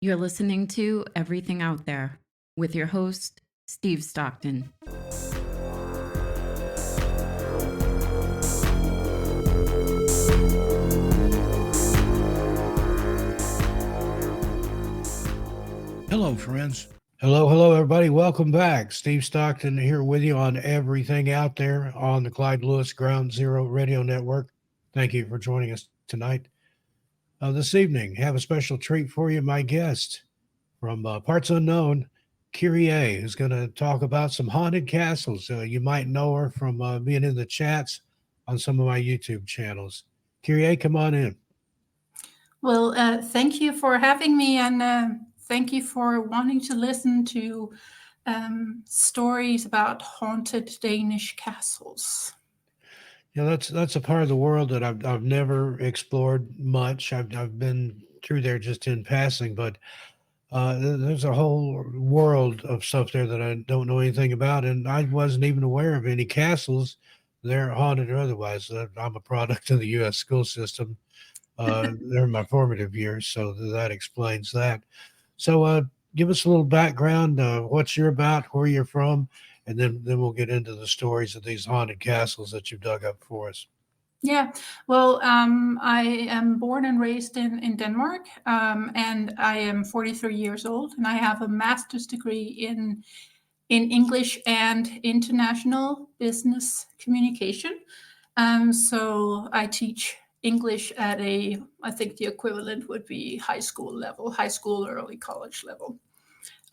You're listening to Everything Out There with your host, Steve Stockton. Hello, friends. Hello, everybody. Welcome back. Steve Stockton here with you on Everything Out There on the Clyde Lewis Ground Zero Radio Network. Thank you for joining us tonight. This evening, have a special treat for you. My guest from Parts Unknown, Qiriye, who's going to talk about some haunted castles. You might know her from being in the chats on some of my YouTube channels. Qiriye, come on in. Well, thank you for having me, and thank you for wanting to listen to stories about haunted Danish castles. Yeah, that's a part of the world that I've never explored much. I've been through there just in passing, but there's a whole world of stuff there that I don't know anything about, and I wasn't even aware of any castles there, haunted or otherwise. I'm a product of the U.S. school system during my formative years, so that explains that. So, give us a little background. What you're about, where you're from, and then we'll get into the stories of these haunted castles that you've dug up for us. Yeah, well, I am born and raised in Denmark, and I am 43 years old, and I have a master's degree in English and international business communication. So I teach English at I think the equivalent would be high school or early college level.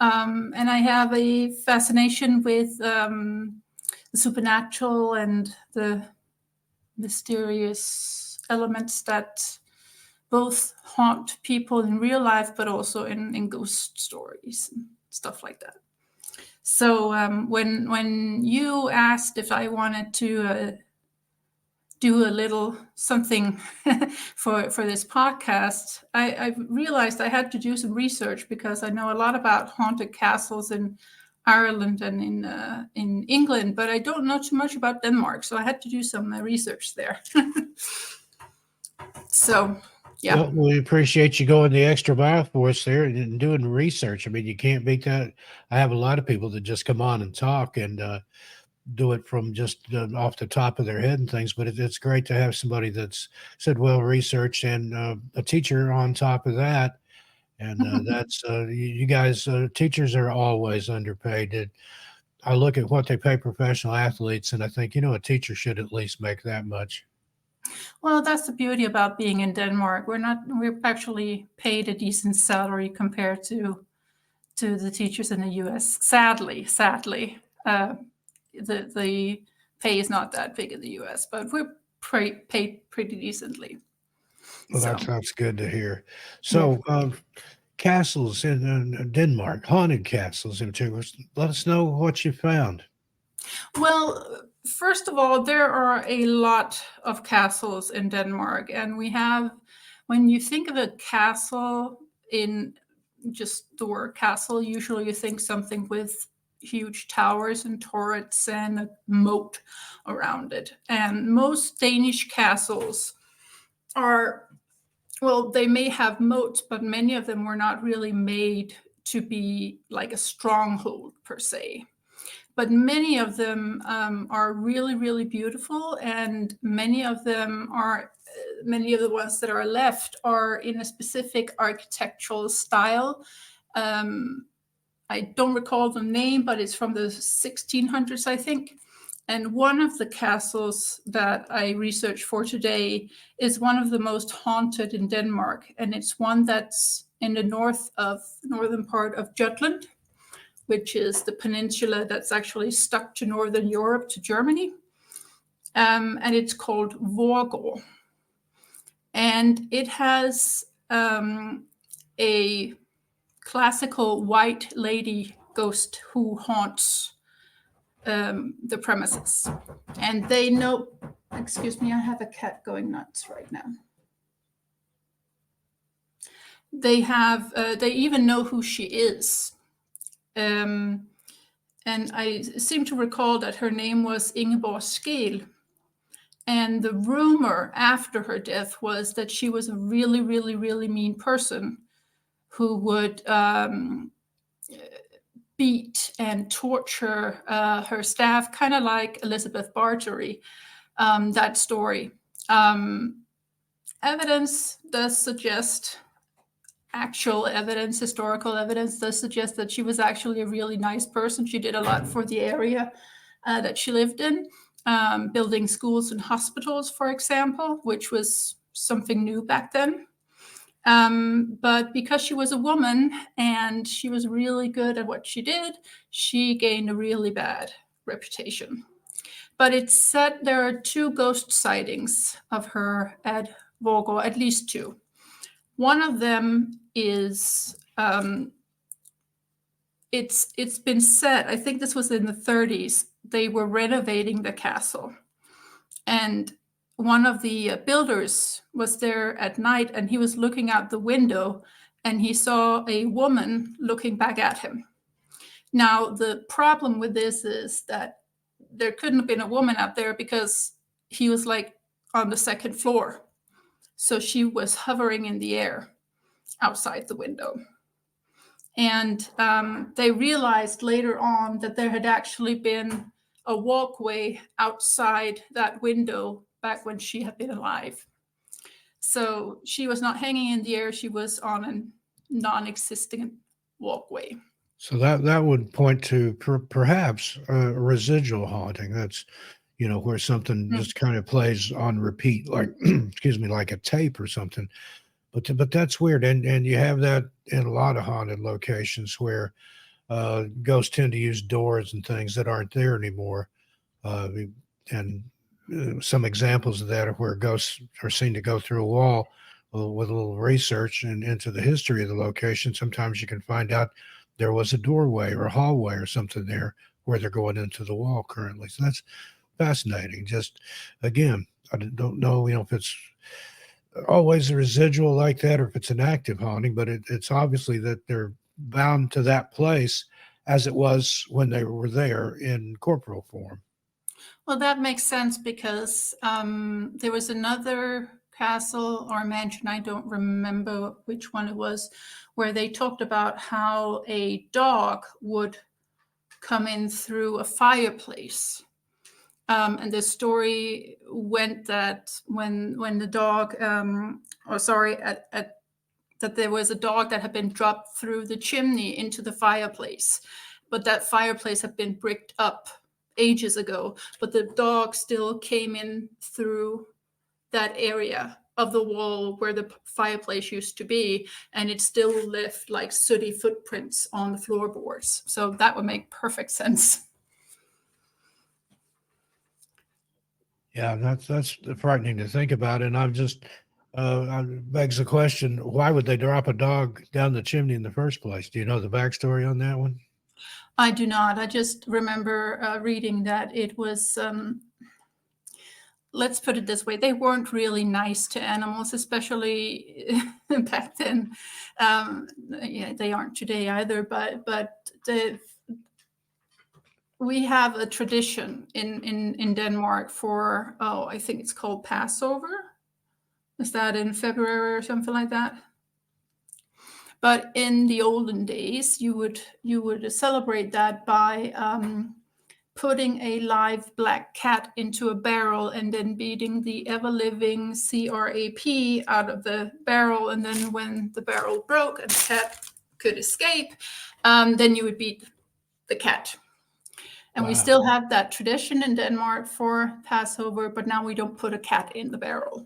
And I have a fascination with the supernatural and the mysterious elements that both haunt people in real life, but also in ghost stories and stuff like that. So when you asked if I wanted to do a little something for this podcast, I realized I had to do some research because I know a lot about haunted castles in Ireland and in England, but I don't know too much about Denmark, so I had to do some research there. So, yeah. Well, we appreciate you going the extra mile for us there and doing research. I mean, you can't beat that. I have a lot of people that just come on and talk and do it from just off the top of their head and things, but it's great to have somebody that's said well researched and a teacher on top of that. And that's you guys, teachers are always underpaid. I look at what they pay professional athletes, and I think a teacher should at least make that much. Well, that's the beauty about being in Denmark. We're actually paid a decent salary compared to the teachers in the U.S. Sadly. The pay is not that big in the U.S., but we're paid pretty decently. Well, that's good to hear. So, castles in Denmark, haunted castles in particular. Let us know what you found. Well, first of all, there are a lot of castles in Denmark, and when you think of a castle in just the word castle, usually you think something with huge towers and turrets and a moat around it. And most Danish castles they may have moats, but many of them were not really made to be like a stronghold per se. But many of them are really, really beautiful, and many of the ones that are left are in a specific architectural style. I don't recall the name, but it's from the 1600s, I think. And one of the castles that I researched for today is one of the most haunted in Denmark, and it's one that's in the northern part of Jutland, which is the peninsula that's actually stuck to Northern Europe, to Germany. And it's called Vorgård. And it has a classical white lady ghost who haunts the premises. And they know, excuse me, I have a cat going nuts right now. They even know who she is. And I seem to recall that her name was Ingeborg Skeel. And the rumor after her death was that she was a really, really, really mean person who would beat and torture her staff, kind of like Elizabeth Bathory, that story. Evidence does suggest, actual evidence, historical evidence does suggest that she was actually a really nice person. She did a lot for the area that she lived in, building schools and hospitals, for example, which was something new back then. But because she was a woman and she was really good at what she did, she gained a really bad reputation. But it's said there are 2 ghost sightings of her at Vågå, at least 2. One of them is it's been said, I think this was in the 30s, they were renovating the castle, and one of the builders was there at night, and he was looking out the window, and he saw a woman looking back at him. Now, the problem with this is that there couldn't have been a woman out there because he was like on the 2nd floor. So she was hovering in the air outside the window. And they realized later on that there had actually been a walkway outside that window back when she had been alive. So she was not hanging in the air, she was on a non-existent walkway. So that would point to perhaps a residual haunting. That's, where something just kind of plays on repeat, like excuse me, like a tape or something. But that's weird, and you have that in a lot of haunted locations where ghosts tend to use doors and things that aren't there anymore. And some examples of that are where ghosts are seen to go through a wall. With a little research and into the history of the location, sometimes you can find out there was a doorway or a hallway or something there where they're going into the wall currently. So that's fascinating. Just again, I don't know, if it's always a residual like that or if it's an active haunting, but it's obviously that they're bound to that place as it was when they were there in corporal form. Well, that makes sense because there was another castle or mansion, I don't remember which one it was, where they talked about how a dog would come in through a fireplace. And the story went that when the dog, that there was a dog that had been dropped through the chimney into the fireplace, but that fireplace had been bricked up ages ago, but the dog still came in through that area of the wall where the fireplace used to be, and it still left like sooty footprints on the floorboards. So that would make perfect sense. Yeah, that's frightening to think about, and I'm just begs the question: why would they drop a dog down the chimney in the first place? Do you know the backstory on that one? I do not. I just remember reading that it was, let's put it this way, they weren't really nice to animals, especially back then. Yeah, they aren't today either, but we have a tradition in Denmark for, I think it's called Passover. Is that in February or something like that? But in the olden days, you would celebrate that by putting a live black cat into a barrel and then beating the ever-living CRAP out of the barrel. And then when the barrel broke and the cat could escape, then you would beat the cat. And we still have that tradition in Denmark for Passover, but now we don't put a cat in the barrel.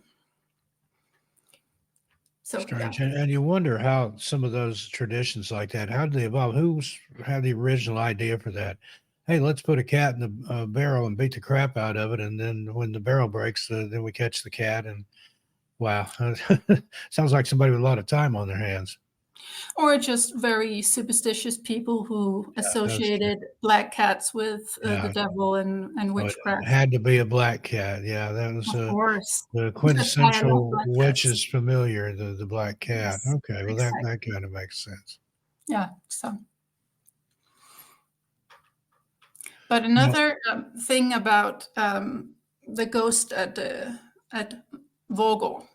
So, Strange. yeah. And you wonder how some of those traditions like that, how did they evolve? Who had the original idea for that? Hey, let's put a cat in the barrel and beat the crap out of it. And then when the barrel breaks, then we catch the cat. And wow, sounds like somebody with a lot of time on their hands. Or just very superstitious people who associated black cats with the devil and witchcraft. It had to be a black cat. Yeah, that was Of course. the That's why I love quintessential black witch cats. is familiar, the black cat. Yes, Okay, well exactly. that kind of makes sense. Yeah. So, but Now, another thing about the ghost at Vågå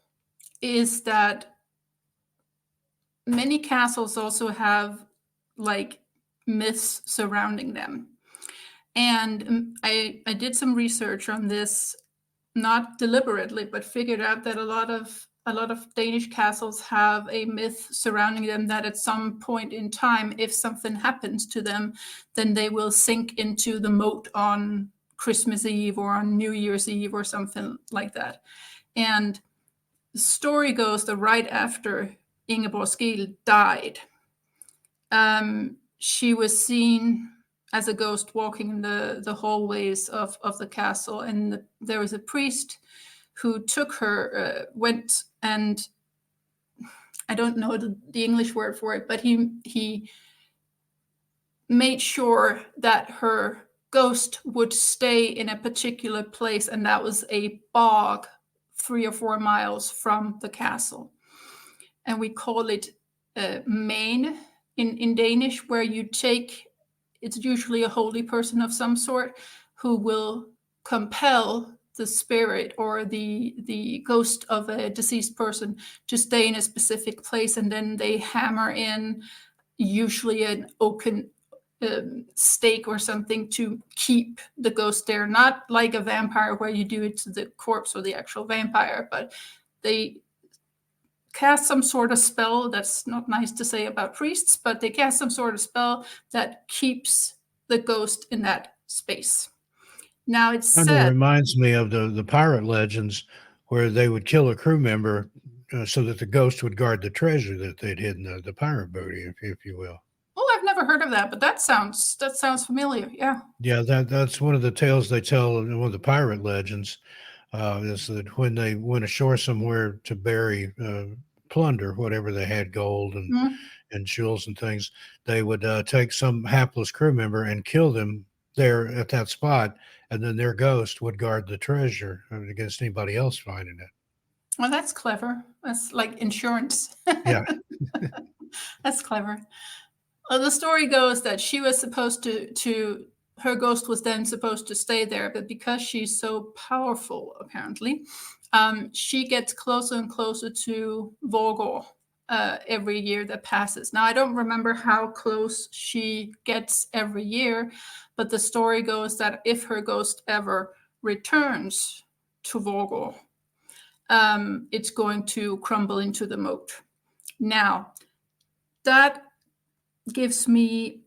is that many castles also have like myths surrounding them. And I did some research on this, not deliberately, but figured out that a lot of Danish castles have a myth surrounding them that at some point in time, if something happens to them, then they will sink into the moat on Christmas Eve or on New Year's Eve or something like that. And the story goes that right after Ingeborg Skeel died, she was seen as a ghost walking in the hallways of the castle, and there was a priest who took her, went and I don't know the English word for it, but he made sure that her ghost would stay in a particular place, and that was a bog 3 or 4 miles from the castle. And we call it Maine in Danish, where you take, it's usually a holy person of some sort who will compel the spirit or the ghost of a deceased person to stay in a specific place, and then they hammer in usually an oaken stake or something to keep the ghost there. Not like a vampire where you do it to the corpse or the actual vampire, but they cast some sort of spell. That's not nice to say about priests, but they cast some sort of spell that keeps the ghost in that space. Now it's Kind of said, reminds me of the pirate legends where they would kill a crew member so that the ghost would guard the treasure that they'd hidden, the pirate booty, if you will. oh, I've never heard of that, but that sounds familiar. Yeah. Yeah, that's one of the tales they tell in one of the pirate legends. Is that when they went ashore somewhere to bury plunder, whatever they had, gold and jewels and things, they would take some hapless crew member and kill them there at that spot, and then their ghost would guard the treasure against anybody else finding it. Well, that's clever. That's like insurance. Yeah. That's clever. Well, the story goes that she was supposed to her ghost was then supposed to stay there, but because she's so powerful, apparently, she gets closer and closer to Vorgor every year that passes. Now, I don't remember how close she gets every year, but the story goes that if her ghost ever returns to Vorgor, it's going to crumble into the moat. Now, that gives me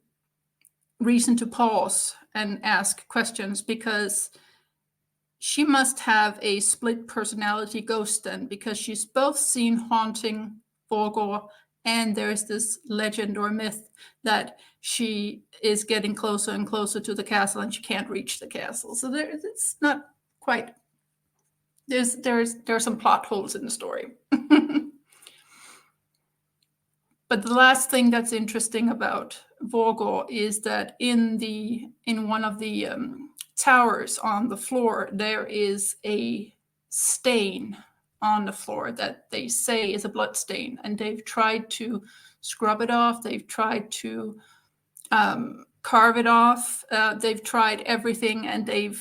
reason to pause and ask questions, because she must have a split personality ghost then, because she's both seen haunting Vorgor, and there's this legend or myth that she is getting closer and closer to the castle and she can't reach the castle. So it's not quite, there's some plot holes in the story. But the last thing that's interesting about Vorgor is that in one of the towers on the floor, there is a stain on the floor that they say is a blood stain, and they've tried to scrub it off. They've tried to carve it off. They've tried everything, and they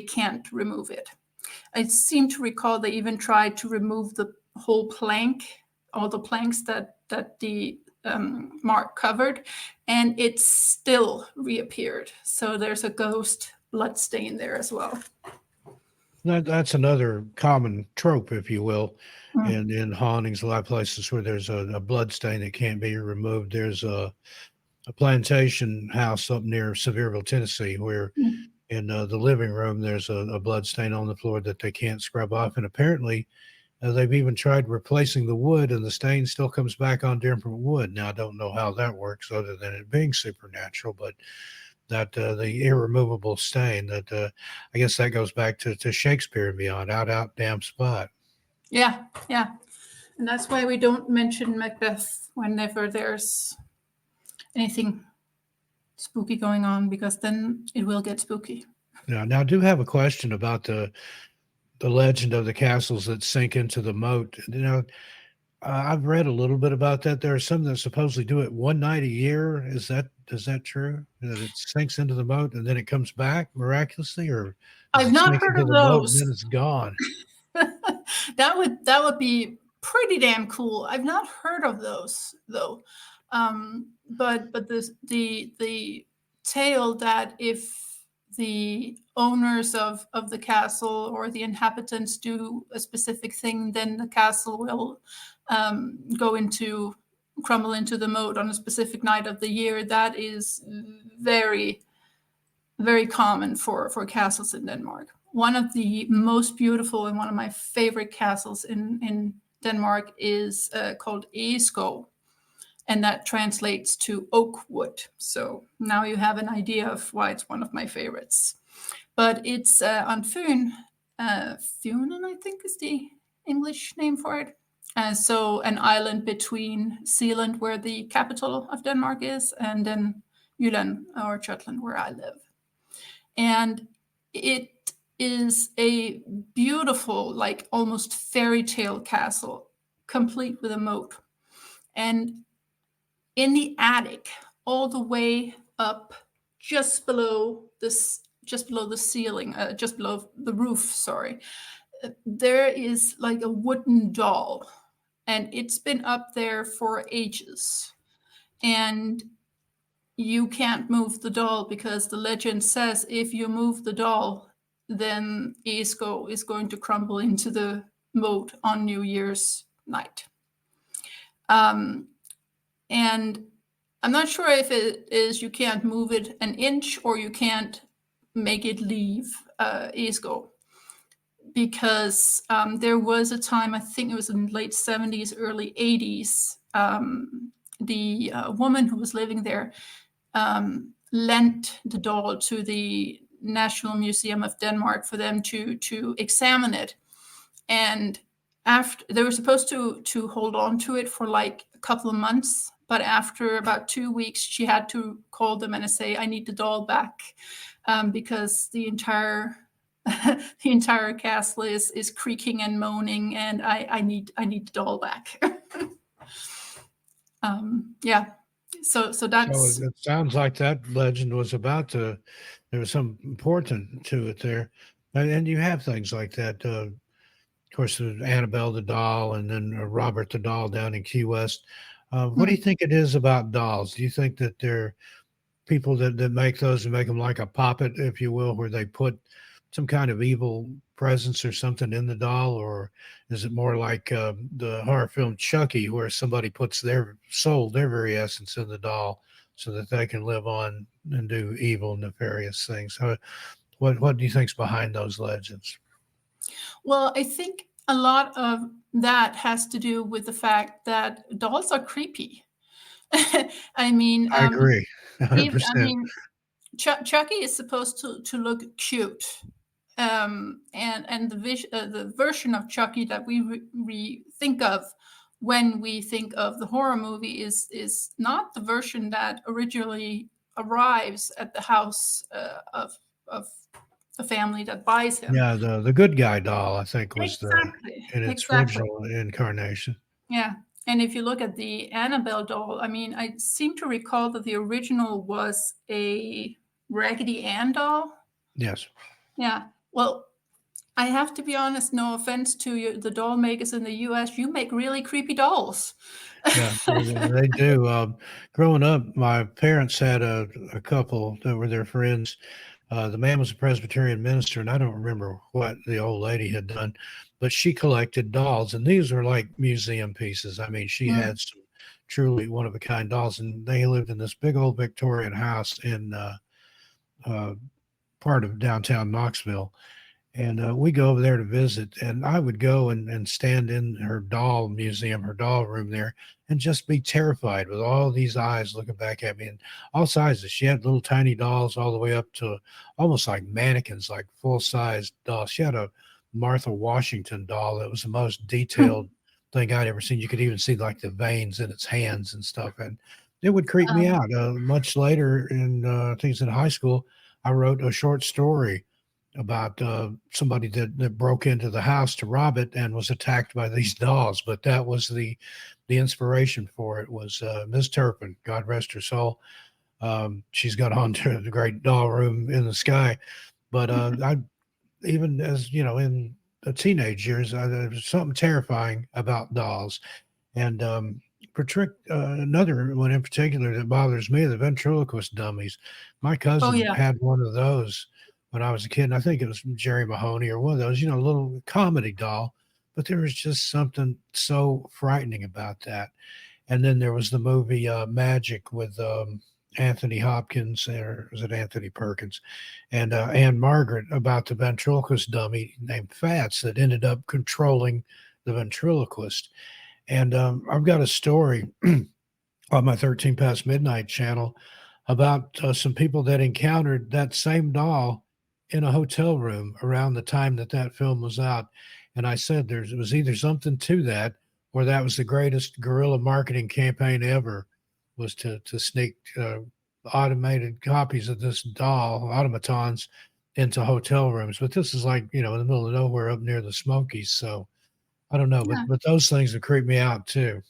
can't remove it. I seem to recall they even tried to remove the whole plank, all the planks that the mark covered, and it still reappeared. So there's a ghost blood stain there as well. That's another common trope, if you will, in hauntings. A lot of places where there's a blood stain that can't be removed. There's a plantation house up near Sevierville, Tennessee, where in the living room there's a blood stain on the floor that they can't scrub off, and apparently they've even tried replacing the wood, and the stain still comes back on different wood. Now, I don't know how that works other than it being supernatural, but that the irremovable stain, that I guess that goes back to Shakespeare and beyond, out, damn spot. Yeah. And that's why we don't mention Macbeth whenever there's anything spooky going on, because then it will get spooky. Now I do have a question about the legend of the castles that sink into the moat. I've read a little bit about that. There are some that supposedly do it one night a year. Is that true? That it sinks into the moat and then it comes back miraculously, or I've not heard of those. And then it's gone. That would be pretty damn cool. I've not heard of those though, but the tale that if the owners of the castle or the inhabitants do a specific thing, then the castle will go into crumble into the moat on a specific night of the year. That is very, very common for castles in Denmark. One of the most beautiful and one of my favorite castles in Denmark is called Egeskov, and that translates to oak wood. So now you have an idea of why it's one of my favorites. But it's on Fyn. Funen, I think, is the English name for it. So an island between Zealand, where the capital of Denmark is, and then Jylland or Jutland, where I live. And it is a beautiful, like almost fairy tale castle, complete with a moat. And in the attic, all the way up, just below this, just below the ceiling, just below the roof, sorry, there is like a wooden doll, and it's been up there for ages. And you can't move the doll because the legend says if you move the doll, then Esko is going to crumble into the moat on New Year's night. And I'm not sure if it is you can't move it an inch or you can't make it leave Esko. Because there was a time, I think it was in late 70s, early 80s, the woman who was living there lent the doll to the National Museum of Denmark for them to examine it. And after they were supposed to hold on to it for like a couple of months, but after about 2 weeks, she had to call them and say, "I need the doll back," because the entire the entire castle is creaking and moaning, and I need the doll back. Yeah. So that's. So it sounds like that legend was about to. There was some important to it there, and you have things like that. Of course, Annabelle the doll, and then Robert the doll down in Key West. What do you think it is about dolls? Do you think that they're people that make those and make them like a puppet, if you will, where they put some kind of evil presence or something in the doll, or is it more like the horror film Chucky, where somebody puts their soul, their very essence, in the doll, so that they can live on and do evil, nefarious things? What do you think's behind those legends? Well, I think a lot of that has to do with the fact that dolls are creepy. I mean, I agree, even, I 100%. mean, Chucky is supposed to look cute, and the version of Chucky that we think of when we think of the horror movie is not the version that originally arrives at the house of the family that buys him. Yeah, the good guy doll, I think, was the Exactly. in its Exactly. original incarnation. Yeah. And if you look at the Annabelle doll, I mean, I seem to recall that the original was a Raggedy Ann doll. Yes. Yeah. Well, I have to be honest, no offense to you, the doll makers in the US, you make really creepy dolls. Yeah, they do. Growing up, my parents had a couple that were their friends. The man was a Presbyterian minister, and I don't remember what the old lady had done, but she collected dolls, and these were like museum pieces. I mean, she Mm. had some truly one of a kind dolls, and they lived in this big old Victorian house in uh, part of downtown Knoxville. And we go over there to visit, and I would go and stand in her doll museum, her doll room there, and just be terrified with all these eyes looking back at me, and all sizes. She had little tiny dolls all the way up to almost like mannequins, like full-size dolls. She had a Martha Washington doll that was the most detailed thing I'd ever seen. You could even see like the veins in its hands and stuff, and it would creep me Um, out. Much later, in I think it's in high school, I wrote a short story about somebody that broke into the house to rob it and was attacked by these dolls. But that was the inspiration for it was Ms. Turpin, God rest her soul. She's got on to the great doll room in the sky. But I even as you know in teenage years, there was something terrifying about dolls. And another one in particular that bothers me, the ventriloquist dummies. My Oh cousin yeah. had one of those when I was a kid, and I think it was Jerry Mahoney or one of those, a little comedy doll. But there was just something so frightening about that. And then there was the movie Magic with Anthony Hopkins, or was it Anthony Perkins, and Anne Margaret, about the ventriloquist dummy named Fats that ended up controlling the ventriloquist. And I've got a story on my 13 Past Midnight channel about some people that encountered that same doll in a hotel room around the time that that film was out. And I said there was either something to that, or that was the greatest guerrilla marketing campaign ever, was to sneak automated copies of this doll, automatons, into hotel rooms. But this is like, in the middle of nowhere up near the Smokies. So I don't know, Yeah. but those things have creeped me out too.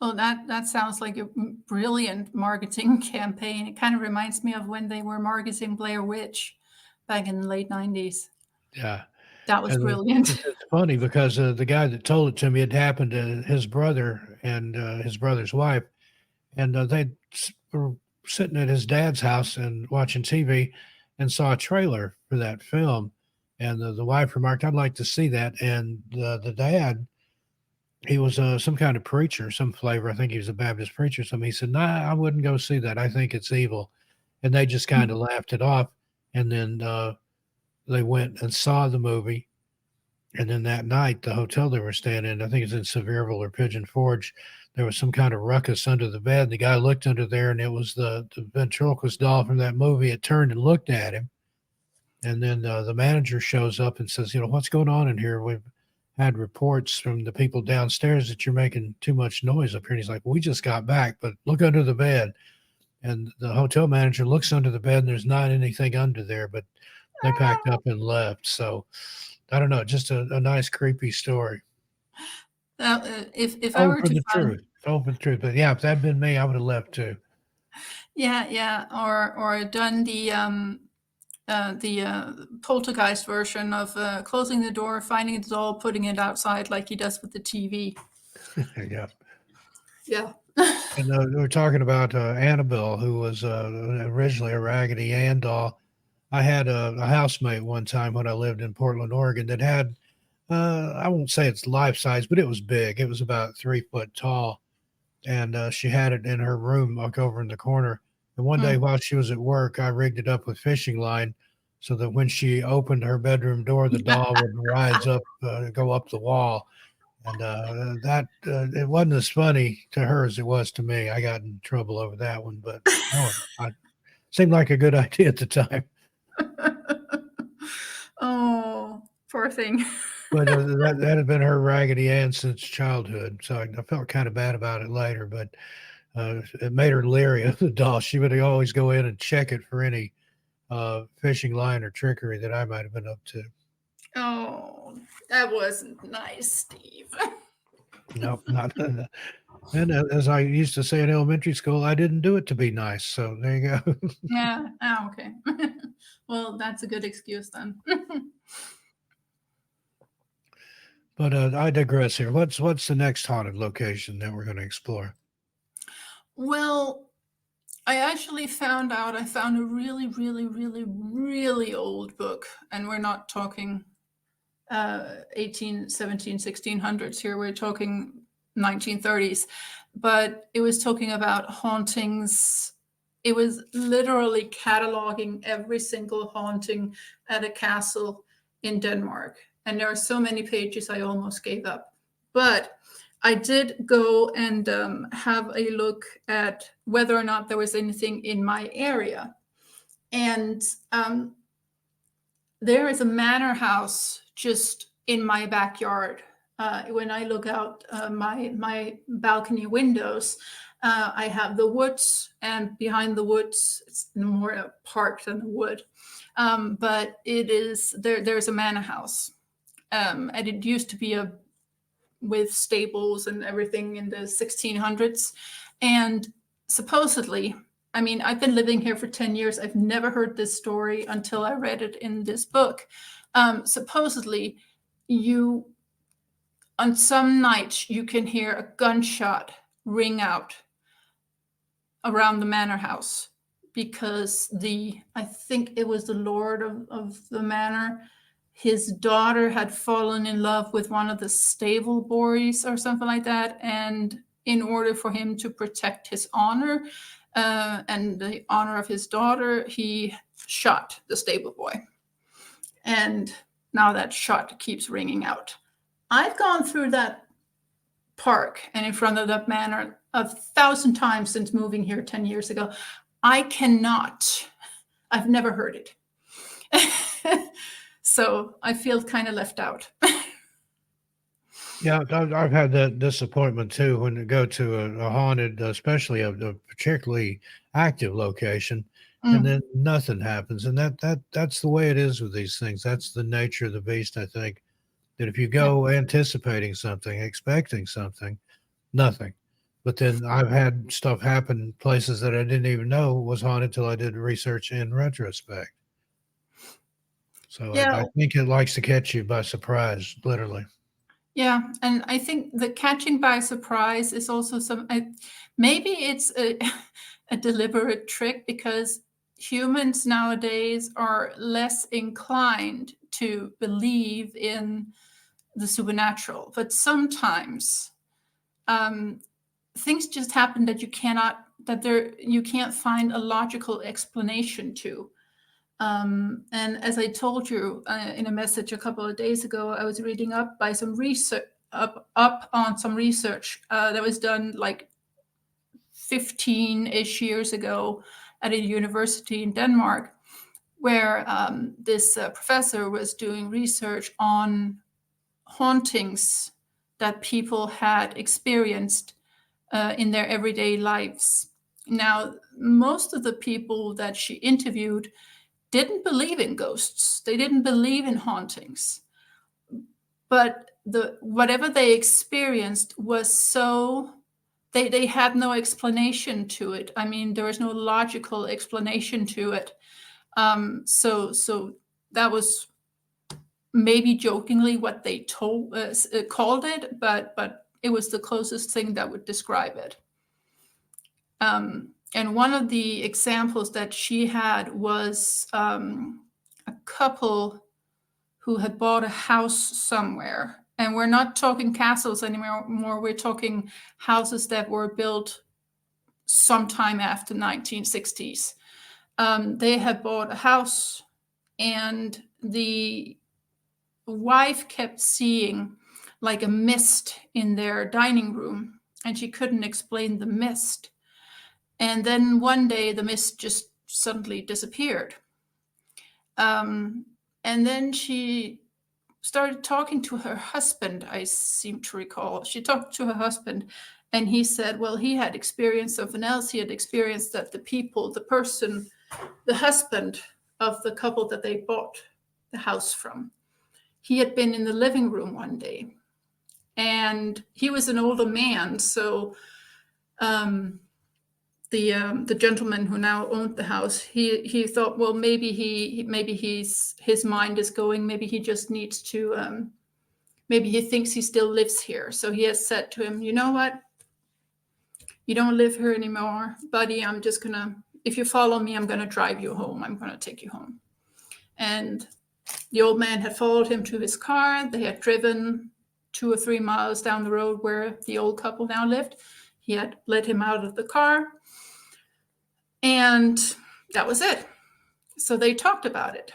Well, that sounds like a brilliant marketing campaign. It kind of reminds me of when they were marketing Blair Witch back in the late 90s. Yeah. That was And brilliant. it's funny because the guy that told it to me, it happened to his brother and his brother's wife, and they were sitting at his dad's house and watching TV, and saw a trailer for that film, and the wife remarked, "I'd like to see that," and the dad, he was some kind of preacher, some flavor. I think he was a Baptist preacher. So he said, "Nah, I wouldn't go see that. I think it's evil," and they just kind of laughed it off, and then they went and saw the movie. And then that night, the hotel they were staying in, I think it's in Sevierville or Pigeon Forge, there was some kind of ruckus under the bed. The guy looked under there, and it was the ventriloquist doll from that movie. It turned and looked at him. And then the manager shows up and says, "What's going on in here? We've had reports from the people downstairs that you're making too much noise up here." And he's like, "We just got back, but look under the bed." And the hotel manager looks under the bed, and there's not anything under there, but they packed up and left. So I don't know, just a nice creepy story. If I Told were for to the find, truth. Told for the truth. But yeah, if that'd been me, I would have left too. yeah, or done the poltergeist version of closing the door, finding the doll, putting it outside like he does with the TV. Yeah. Yeah. And we were talking about Annabelle, who was originally a Raggedy Ann doll. I had a housemate one time when I lived in Portland, Oregon, that had, I won't say it's life size, but it was big. It was about 3 foot tall. And she had it in her room, like over in the corner. And one day Mm. while she was at work, I rigged it up with fishing line so that when she opened her bedroom door, the doll would rise up, go up the wall. And that it wasn't as funny to her as it was to me. I got in trouble over that one, but I seemed like a good idea at the time. Oh, poor thing. But that had been her Raggedy Ann since childhood, so I felt kind of bad about it later. But it made her leery of the doll. She would always go in and check it for any fishing line or trickery that I might have been up to. Oh, that wasn't nice, Steve. Nope, not. And as I used to say in elementary school, I didn't do it to be nice. So there you go. Yeah. Oh, okay. Well, that's a good excuse then. But I digress here. What's the next haunted location that we're going to explore? Well, I actually found a really, really, really, really old book, and we're not talking 18, 17, 1600s here. We're talking 1930s, but it was talking about hauntings. It was literally cataloging every single haunting at a castle in Denmark. And there are so many pages I almost gave up. But I did go and have a look at whether or not there was anything in my area. And there is a manor house just in my backyard. When I look out my balcony windows, I have the woods, and behind the woods, it's more a park than a wood. But it is there. There's a manor house, and it used to be with stables and everything in the 1600s, and supposedly I mean, I've been living here for 10 years. I've never heard this story until I read it in this book. Supposedly, on some nights, you can hear a gunshot ring out around the manor house because I think it was the lord of the manor, his daughter had fallen in love with one of the stable boys or something like that. And in order for him to protect his honor and the honor of his daughter, he shot the stable boy. And now that shot keeps ringing out. I've gone through that park and in front of that manor 1,000 times since moving here 10 years ago. I've never heard it. So I feel kind of left out. Yeah, I've had that disappointment too when you go to a haunted, especially a particularly active location, and then nothing happens. And that's the way it is with these things. That's the nature of the beast, I think. That if you go anticipating something, expecting something, nothing. But then I've had stuff happen places that I didn't even know was haunted till I did research in retrospect. So I think it likes to catch you by surprise, literally. Yeah, and I think the catching by surprise is also maybe it's a deliberate trick because humans nowadays are less inclined to believe in the supernatural, but sometimes things just happen that you can't find a logical explanation to. And as I told you in a message a couple of days ago, I was reading up on some research that was done like 15-ish years ago at a university in Denmark, where this professor was doing research on hauntings that people had experienced in their everyday lives. Now, most of the people that she interviewed didn't believe in ghosts. They didn't believe in hauntings. But whatever they experienced was so, they had no explanation to it. I mean, there was no logical explanation to it. So that was maybe jokingly what they called it, but it was the closest thing that would describe it. And one of the examples that she had was a couple who had bought a house somewhere. And we're not talking castles anymore. We're talking houses that were built sometime after 1960s. They had bought a house, and the wife kept seeing like a mist in their dining room, and she couldn't explain the mist. And then one day the mist just suddenly disappeared. And then she started talking to her husband, I seem to recall. She talked to her husband, and he said, well, he had experienced something else. He had experienced that the husband of the couple that they bought the house from, he had been in the living room one day. And he was an older man, so the gentleman who now owned the house, he thought, well, maybe his mind is going. Maybe he just needs to. Maybe he thinks he still lives here. So he has said to him, you know what? You don't live here anymore, buddy. I'm just gonna. If you follow me, I'm gonna drive you home. I'm gonna take you home. And the old man had followed him to his car. They had driven 2 or 3 miles down the road where the old couple now lived. He had let him out of the car. And that was it. So they talked about it.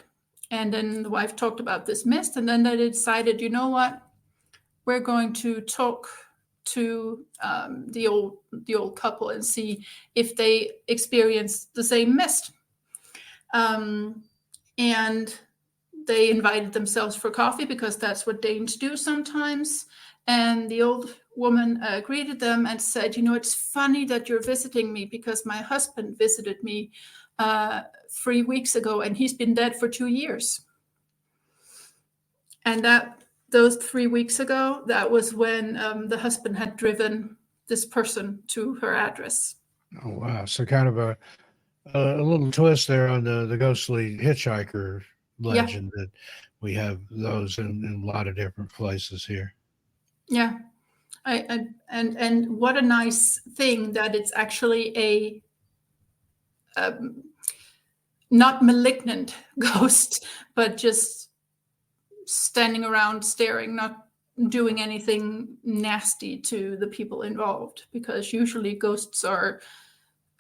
And then the wife talked about this mist. And then they decided, you know what? We're going to talk to the old couple and see if they experience the same mist. And they invited themselves for coffee because that's what Danes do sometimes. And the old woman greeted them and said, you know, it's funny that you're visiting me because my husband visited me 3 weeks ago and he's been dead for 2 years. And those 3 weeks ago, that was when the husband had driven this person to her address. Oh, wow. So kind of A little twist there on the ghostly hitchhiker Yeah, legend that we have those in a lot of different places here. yeah. And what a nice thing that it's actually a um, not malignant ghost, but just standing around staring, not doing anything nasty to the people involved. Because usually ghosts are,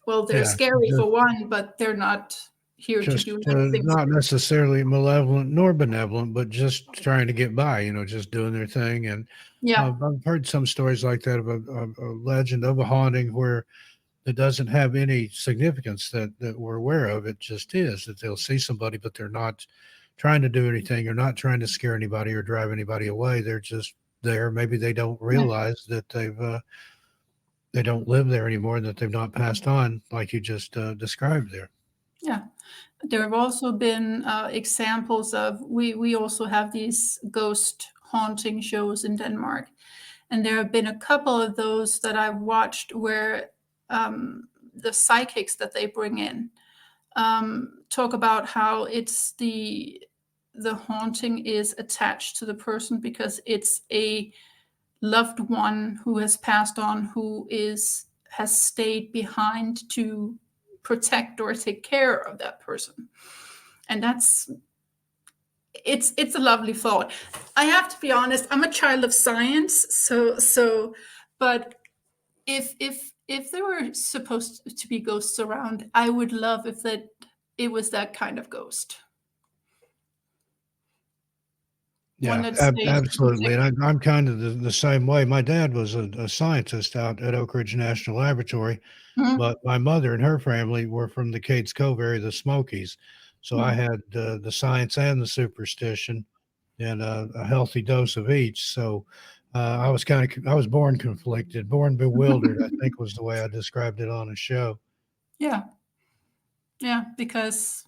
well, they're Yeah, scary for one, but they're not here to just do nice things. not necessarily malevolent nor benevolent, but just trying to get by, just doing their thing. And Yeah, I've heard some stories like that of a legend of a haunting where it doesn't have any significance that we're aware of. It just is that they'll see somebody, but they're not trying to do anything or not trying to scare anybody or drive anybody away. They're just there. Maybe they don't yeah, realize that they don't live there anymore and that they've not passed on like you just described there. yeah. There have also been examples of, we also have these ghost haunting shows in Denmark, and there have been a couple of those that I've watched where the psychics that they bring in talk about how it's the haunting is attached to the person because it's a loved one who has passed on, who has stayed behind to protect or take care of that person. And it's a lovely thought. I have to be honest, I'm a child of science, but if there were supposed to be ghosts around, I would love if that it was that kind of ghost. One Yeah, that stays to absolutely. protect. And I'm kind of the same way. My dad was a scientist out at Oak Ridge National Laboratory, Mhm. but my mother and her family were from the Cades Cove area, the Smokies. So I Mhm. had the science and the superstition and a healthy dose of each. So I was born conflicted, born bewildered, I think was the way I described it on a show. Yeah, yeah, because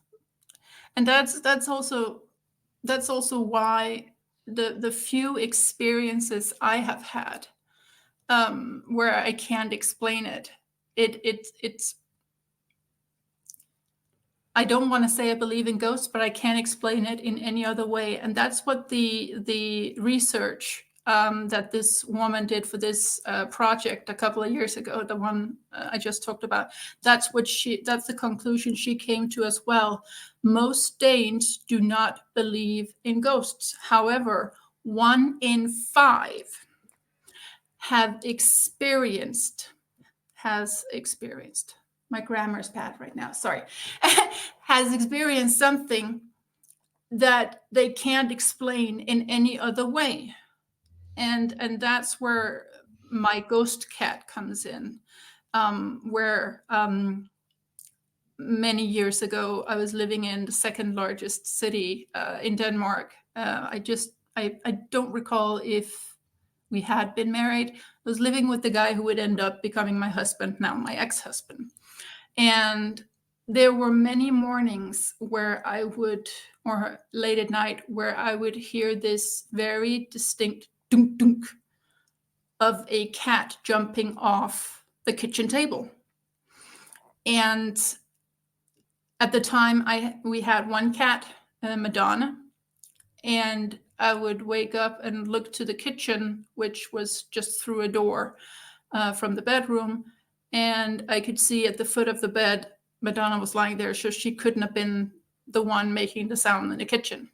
and that's also why the few experiences I have had where I can't explain it. It's I don't want to say I believe in ghosts, but I can't explain it in any other way. And that's what the research that this woman did for this project a couple of years ago, the one I just talked about. That's the conclusion she came to as well. Most Danes do not believe in ghosts. However, 1 in 5 have experienced has experienced, my grammar's bad right now, sorry, has experienced something that they can't explain in any other way. And that's where my ghost cat comes in, where many years ago I was living in the second largest city in Denmark. I don't recall if we had been married. I was living with the guy who would end up becoming my husband, now my ex-husband. And there were many mornings where I would, or late at night, where I would hear this very distinct dunk dunk of a cat jumping off the kitchen table. And at the time, we had one cat, Madonna, and I would wake up and look to the kitchen, which was just through a door from the bedroom, and I could see at the foot of the bed Madonna was lying there, so she couldn't have been the one making the sound in the kitchen.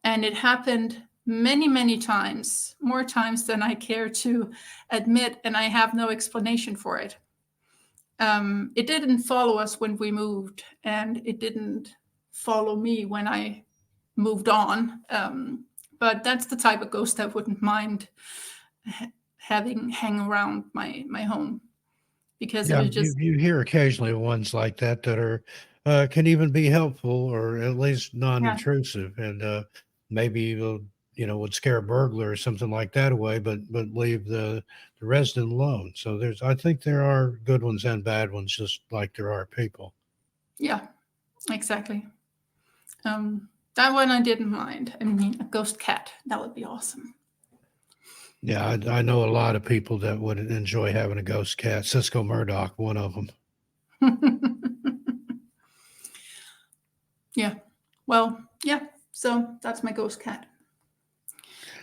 And it happened many, many times, more times than I care to admit, and I have no explanation for it. It didn't follow us when we moved, and it didn't follow me when I moved on. But that's the type of ghost I wouldn't mind having hang around my home, because it Yeah, was you just, you hear occasionally ones like that that are can even be helpful or at least yeah, non-intrusive, and maybe would scare a burglar or something like that away, but leave the resident alone. So I think there are good ones and bad ones, just like there are people. yeah, exactly. That one I didn't mind. I mean, a ghost cat, that would be awesome. Yeah, I know a lot of people that would enjoy having a ghost cat. Cisco Murdoch, one of them. Yeah. Well, yeah. So that's my ghost cat.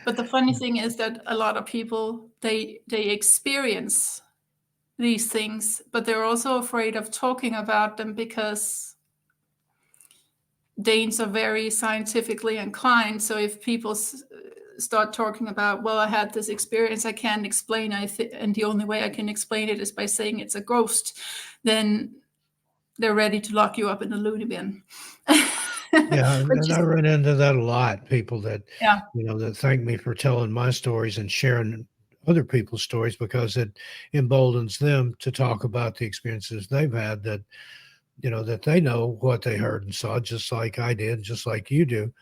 But the funny thing is that a lot of people they experience these things, but they're also afraid of talking about them because Danes are very scientifically inclined. So if people start talking about, well, I had this experience, I can't explain it, and the only way I can explain it is by saying it's a ghost, then they're ready to lock you up in the loony bin. Yeah, Which and I is, run into that a lot. People that, yeah, that thank me for telling my stories and sharing other people's stories because it emboldens them to talk about the experiences they've had that, that they know what they heard and saw, just like I did, just like you do.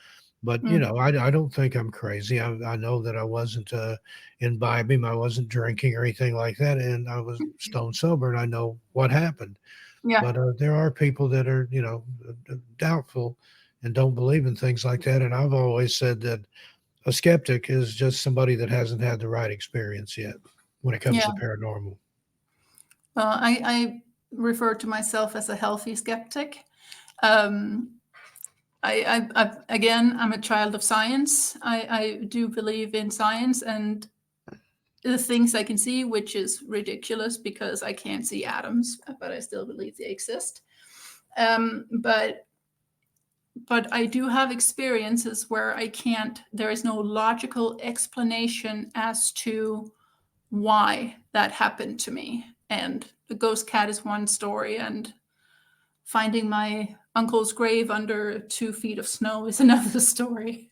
But, mm, I don't think I'm crazy. I know that I wasn't imbibing, I wasn't drinking or anything like that. And I was stone sober and I know what happened. yeah, But there are people that are, doubtful and don't believe in things like that. And I've always said that a skeptic is just somebody that hasn't had the right experience yet when it comes yeah. to paranormal. Well, I refer to myself as a healthy skeptic. Um, again, I'm a child of science. I do believe in science and the things I can see, which is ridiculous because I can't see atoms, but I still believe they exist. But I do have experiences where I can't. There is no logical explanation as to why that happened to me. And the ghost cat is one story, and finding my uncle's grave under 2 feet of snow is another story.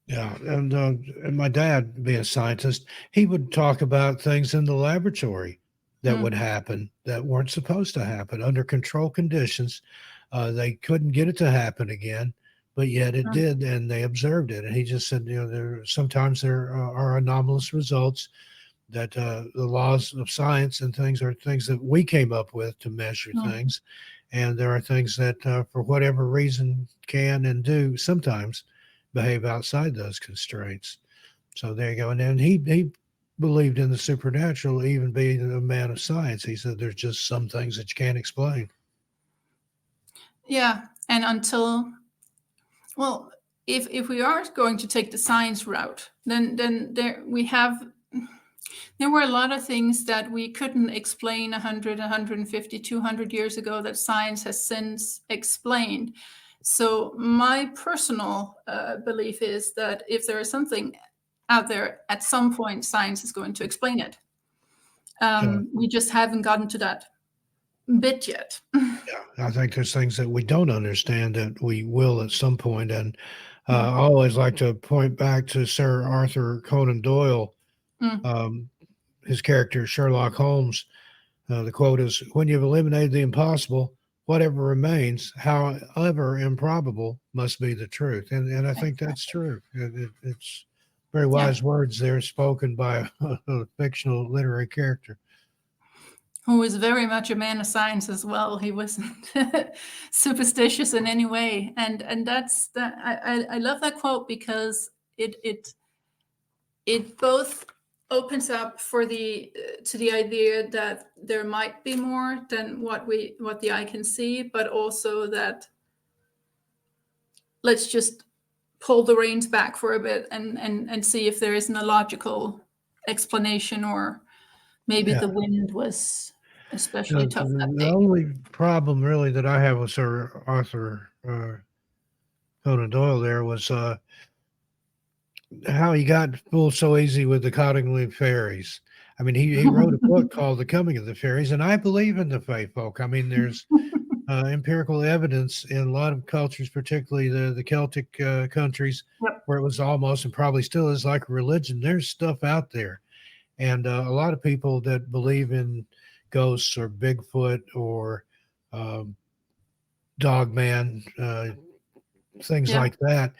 Yeah, and my dad, being a scientist, he would talk about things in the laboratory that would Mm, happen that weren't supposed to happen under control conditions. They couldn't get it to happen again, but yet it mm, did, and they observed it. And he just said, there are anomalous results that the laws of science and things are things that we came up with to measure mm. things, and there are things that, for whatever reason, can and do sometimes behave outside those constraints. So there you go. And then he believed in the supernatural, even being a man of science. He said there's just some things that you can't explain. Yeah, and until, well, if we are going to take the science route, then there were a lot of things that we couldn't explain 100, 150, 200 years ago that science has since explained. So my personal belief is that if there is something out there, at some point, science is going to explain it. Yeah, We just haven't gotten to that bit yet. yeah. I think there's things that we don't understand that we will at some point. And Mm, I always like to point back to Sir Arthur Conan Doyle, mm. um, his character Sherlock Holmes. The quote is, "When you've eliminated the impossible, whatever remains, however improbable, must be the truth." And I think that's Exactly. true. It's very Yeah. wise words there, spoken by a fictional literary character. Who was very much a man of science as well. He wasn't superstitious in any way, and that's that. I love that quote because it both opens up for the to the idea that there might be more than what the eye can see, but also that let's just pull the reins back for a bit and see if there isn't a logical explanation, or maybe Yeah. the wind was especially tough that The day. only problem really that I have with Sir Arthur Conan Doyle there was how he got fooled so easy with the Cottingley fairies. I mean, he wrote a book called The Coming of the Fairies, and I believe in the fae folk. I mean, there's empirical evidence in a lot of cultures, particularly the Celtic countries, Yep. where it was almost and probably still is like a religion. There's stuff out there, and a lot of people that believe in ghosts or Bigfoot or um, Dogman, things Yeah. like that,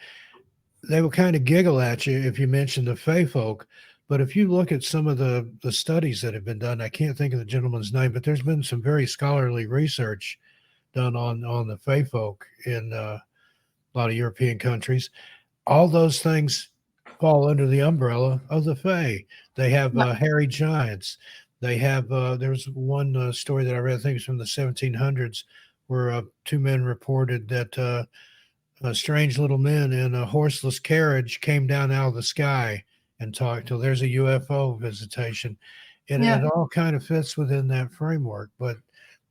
they will kind of giggle at you if you mention the Fey folk. But if you look at some of the studies that have been done, I can't think of the gentleman's name, but there's been some very scholarly research done on the Fey folk in a lot of European countries. All those things fall under the umbrella of the Fae. They have Yeah. hairy giants. They have there's one story that I read, I think it's from the 1700s, where two men reported that strange little men in a horseless carriage came down out of the sky and talked. So there's a UFO visitation, and Yeah. it all kind of fits within that framework. But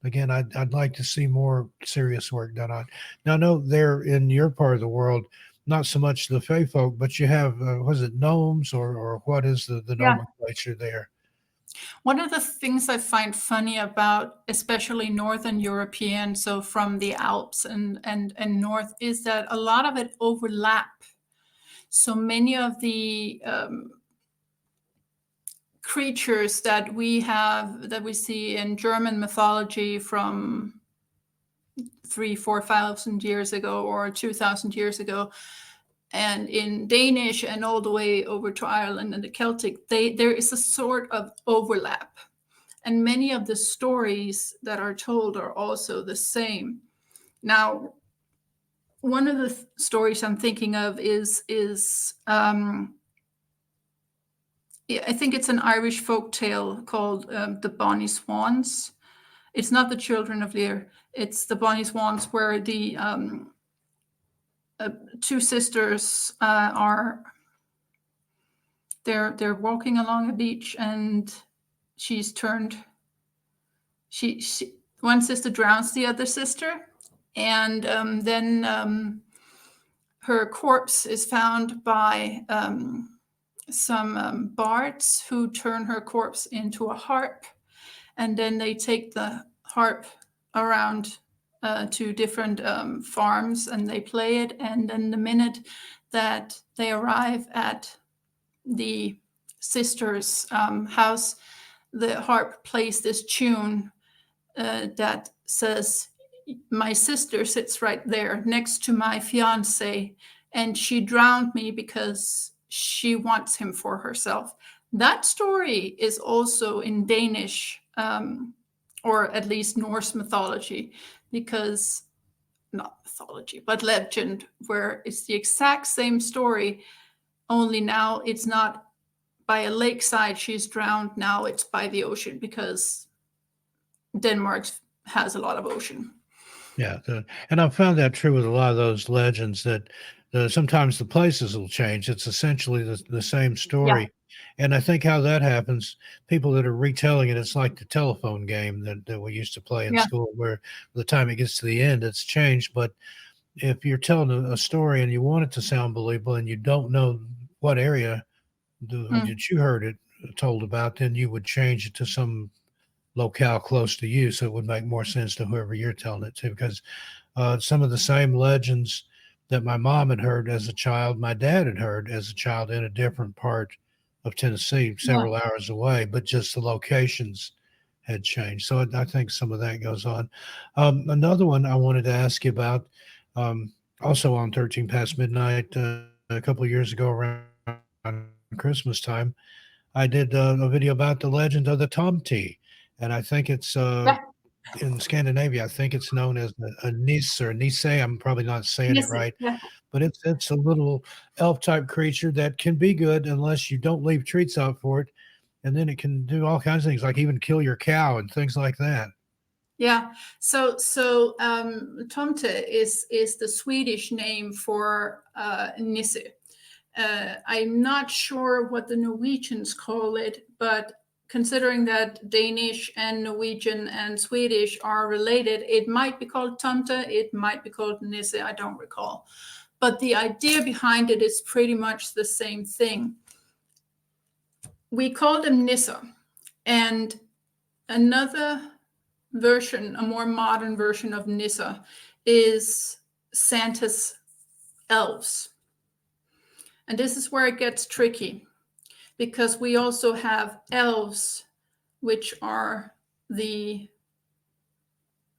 again, I'd like to see more serious work done on. Now, I know there in your part of the world, not so much the Fey folk, but you have was it gnomes or what is the Yeah. nomenclature there? One of the things I find funny about especially Northern European, so from the Alps and north, is that a lot of it overlap. So many of the creatures that we see in German mythology from 3,000-4,000 years ago or 2,000 years ago, and in Danish and all the way over to Ireland and the Celtic, there is a sort of overlap. And many of the stories that are told are also the same. Now, one of the stories I'm thinking of is I think it's an Irish folk tale called The Bonnie Swans. It's not the Children of Lear. It's The Bonnie Swans, where the two sisters they're walking along a beach, and she's turned. She one sister drowns the other sister, and then her corpse is found by some bards who turn her corpse into a harp, and then they take the harp around to different farms and they play it, and then the minute that they arrive at the sister's house, the harp plays this tune that says, "My sister sits right there next to my fiance, and she drowned me because she wants him for herself." That story is also in Danish, or at least Norse mythology, because not mythology, but legend, where it's the exact same story, only now it's not by a lakeside she's drowned, now it's by the ocean, because Denmark has a lot of ocean. Yeah, and I've found that true with a lot of those legends that sometimes the places will change. It's essentially the same Yeah. story. And I think how that happens, people that are retelling it, it's like the telephone game that we used to play in Yeah. school, where by the time it gets to the end, it's changed. But if you're telling a story and you want it to sound believable and you don't know what area that you heard it told about, then you would change it to some locale close to you, so it would make more sense to whoever you're telling it to. Because some of the same legends that my mom had heard as a child, my dad had heard as a child in a different part of Tennessee, Yeah. several hours away, but just the locations had changed. So I think some of that goes on. Another one I wanted to ask you about, also on 13 Past Midnight, a couple of years ago around Christmas time, I did a video about the legend of the Tomte, and I think it's Yeah. in Scandinavia. I think it's known as a Nis or Nisse. I'm probably not saying it Yes. right, Yeah. but it's a little elf type creature that can be good unless you don't leave treats out for it, and then it can do all kinds of things, like even kill your cow and things like that. Yeah. So tomte is the Swedish name for Nisse. I'm not sure what the Norwegians call it, but considering that Danish and Norwegian and Swedish are related, it might be called tomte, it might be called Nisse, I don't recall. But the idea behind it is pretty much the same thing. We call them Nisse, and another version, a more modern version of Nisse, is Santa's elves. And this is where it gets tricky, because we also have elves, which are the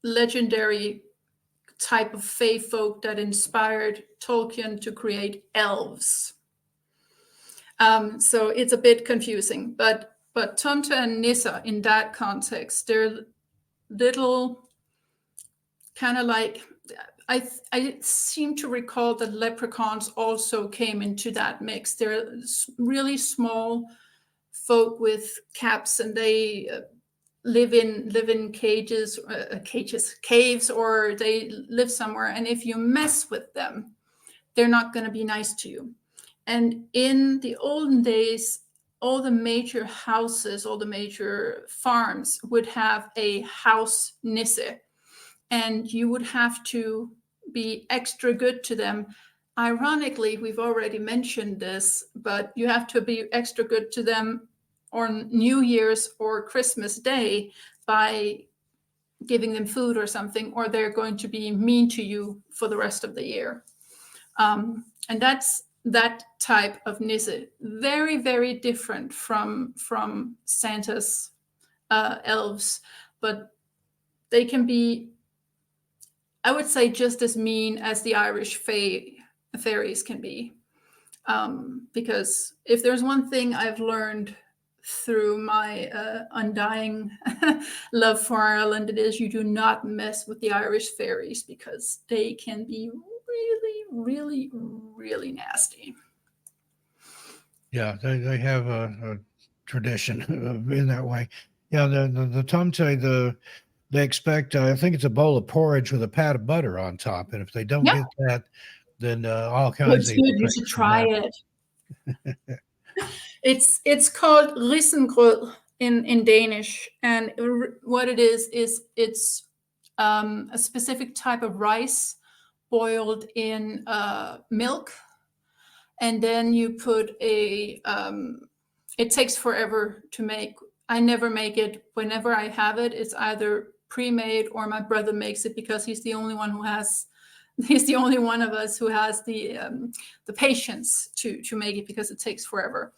legendary type of fae folk that inspired Tolkien to create elves. So it's a bit confusing, but Tomte and Nissa in that context, they're little kind of like, I seem to recall that leprechauns also came into that mix. They're really small folk with caps, and they live in caves, or they live somewhere. And if you mess with them, they're not going to be nice to you. And in the olden days, all the major houses, all the major farms would have a house nisse, and you would have to be extra good to them. Ironically, we've already mentioned this, but you have to be extra good to them on New Year's or Christmas Day by giving them food or something, or they're going to be mean to you for the rest of the year. And that's that type of nisse. Very, very different from Santa's elves, but they can be, I would say, just as mean as the Irish fairies can be. Because if there's one thing I've learned through my undying love for Ireland, it is you do not mess with the Irish fairies, because they can be really, really, really nasty. Yeah, they have a tradition in that way. Yeah, the Tomte, they expect, I think it's a bowl of porridge with a pat of butter on top, and if they don't Yeah, get that, then all well, kinds it's of good. evil You things should can try happen. it. It's called risengrød in Danish, and what it is it's a specific type of rice boiled in milk, and then you put a. It takes forever to make. I never make it. Whenever I have it, it's either pre-made or my brother makes it, because he's the only one who has. He's the only one of us who has the patience to make it, because it takes forever.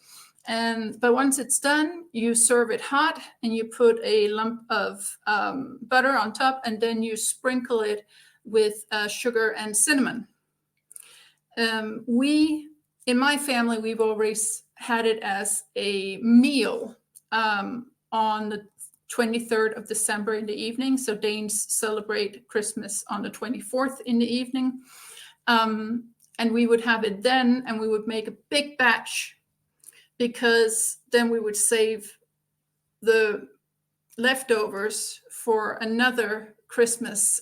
But once it's done, you serve it hot, and you put a lump of butter on top, and then you sprinkle it with sugar and cinnamon. In my family, we've always had it as a meal on the 23rd of December in the evening. So Danes celebrate Christmas on the 24th in the evening. And we would have it then, and we would make a big batch, because then we would save the leftovers for another Christmas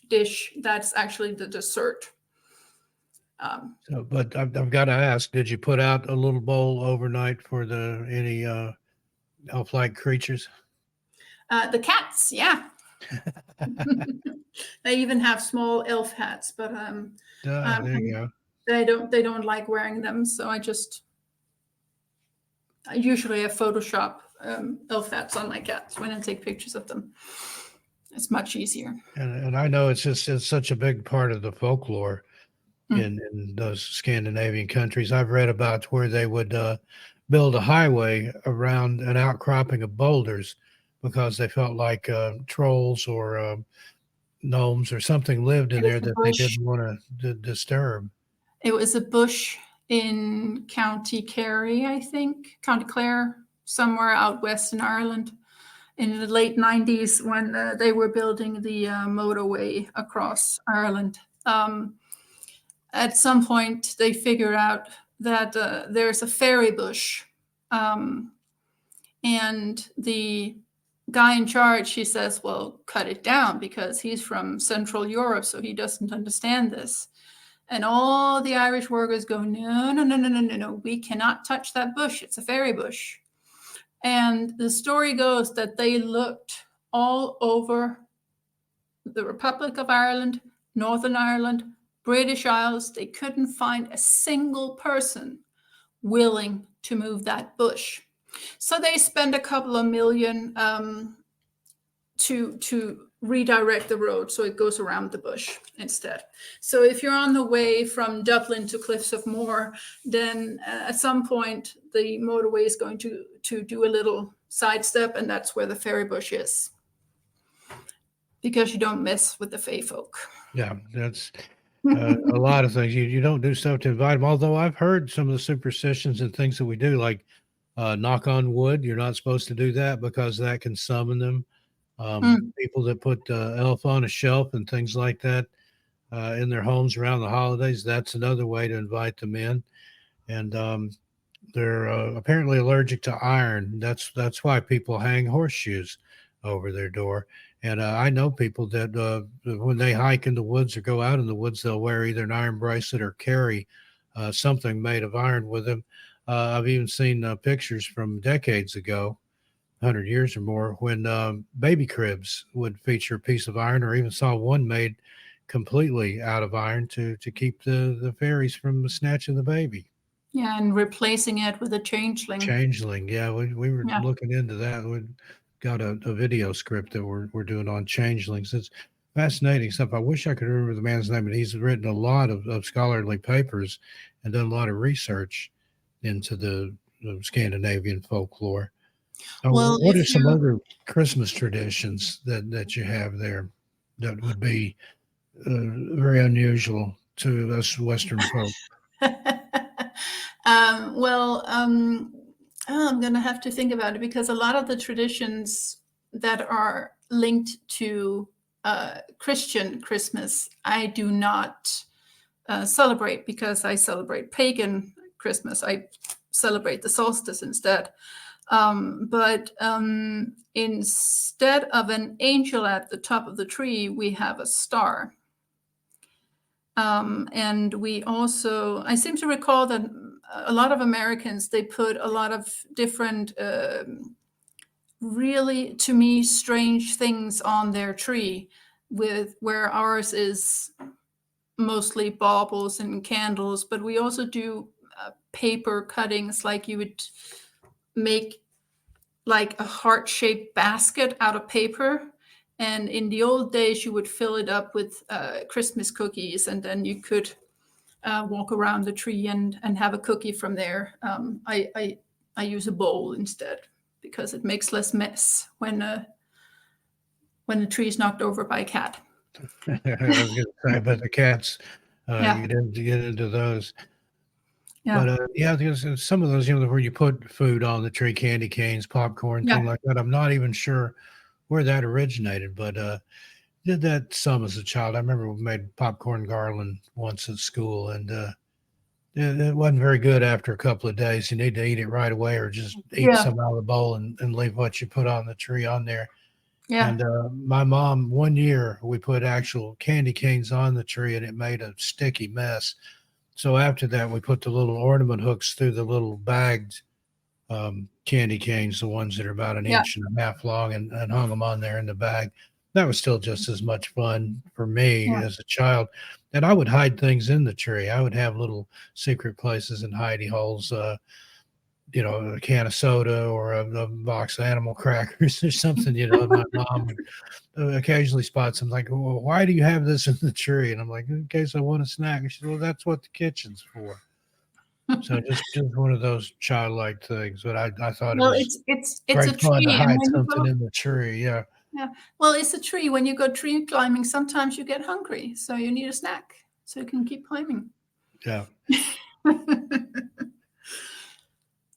dish that's actually the dessert. So, but I've got to ask, did you put out a little bowl overnight for any elf-like creatures? The cats, yeah. They even have small elf hats, but There you go. they don't like wearing them. So I usually have Photoshop elf hats on my cats when I take pictures of them. It's much easier. And I know it's such a big part of the folklore in those Scandinavian countries. I've read about where they would build a highway around an outcropping of boulders, because they felt like trolls or gnomes or something lived in there that they didn't want to disturb. It was a bush in County Kerry, I think, County Clare, somewhere out west in Ireland, in the late 90s, when they were building the motorway across Ireland. At some point, they figured out that there's a fairy bush, and the guy in charge, he says, well, cut it down, because he's from Central Europe, so he doesn't understand this. And all the Irish workers go, no, we cannot touch that bush. It's a fairy bush. And the story goes that they looked all over the Republic of Ireland, Northern Ireland, British Isles. They couldn't find a single person willing to move that bush. So they spend a couple of million to redirect the road so it goes around the bush instead. So if you're on the way from Dublin to Cliffs of Moher, then at some point the motorway is going to do a little sidestep, and that's where the fairy bush is, because you don't mess with the fae folk. Yeah, that's a lot of things. You don't do stuff to invite them. Although I've heard some of the superstitions and things that we do, like knock on wood. You're not supposed to do that, because that can summon them. People that put elf on a shelf and things like that in their homes around the holidays, that's another way to invite them in. And They're apparently allergic to iron. That's why people hang horseshoes over their door. And I know people that when they hike in the woods or go out in the woods, they'll wear either an iron bracelet or carry something made of iron with them. I've even seen pictures from decades ago, 100 years or more, when baby cribs would feature a piece of iron, or even saw one made completely out of iron to keep the fairies from snatching the baby. Yeah, and replacing it with a changeling. Changeling, yeah, we were Yeah. looking into that. We got a video script that we're doing on changelings. It's fascinating stuff. I wish I could remember the man's name, but he's written a lot of scholarly papers and done a lot of research into the Scandinavian folklore. Well, What are if some you other Christmas traditions that you have there that would be very unusual to us Western folk? well, I'm going to have to think about it because a lot of the traditions that are linked to Christian Christmas, I do not celebrate because I celebrate pagan Christmas. I celebrate the solstice instead. But instead of an angel at the top of the tree, we have a star. And we also, I seem to recall that a lot of Americans, they put a lot of different, really, to me, strange things on their tree, with where ours is mostly baubles and candles, but we also do paper cuttings, like you would make like a heart-shaped basket out of paper. And in the old days, you would fill it up with Christmas cookies, and then you could walk around the tree and have a cookie from there. I use a bowl instead because it makes less mess when the tree is knocked over by a cat. I was going to say, but the cats Yeah, get into those. yeah, But yeah, there's some of those, where you put food on the tree, candy canes, popcorn, yeah, thing like that. I'm not even sure where that originated, but did that some as a child. I remember we made popcorn garland once at school, and it wasn't very good after a couple of days. You need to eat it right away, or just eat yeah, some out of the bowl and leave what you put on the tree on there. yeah, And my mom, one year, we put actual candy canes on the tree, and it made a sticky mess. So after that, we put the little ornament hooks through the little bagged candy canes, the ones that are about an yeah, inch and a half long, and hung them on there in the bag. That was still just as much fun for me yeah, as a child. And I would hide things in the tree. I would have little secret places and hidey holes, a can of soda or a box of animal crackers or something. My mom would occasionally spot something like, well, why do you have this in the tree? And I'm like, in case I want a snack. And she said, well, that's what the kitchen's for. So just one of those childlike things. But I thought it Well, was it's a great fun to tree, and hide when you something go, in the tree. Yeah. yeah, well, it's a tree. When you go tree climbing, sometimes you get hungry, so you need a snack so you can keep climbing. Yeah.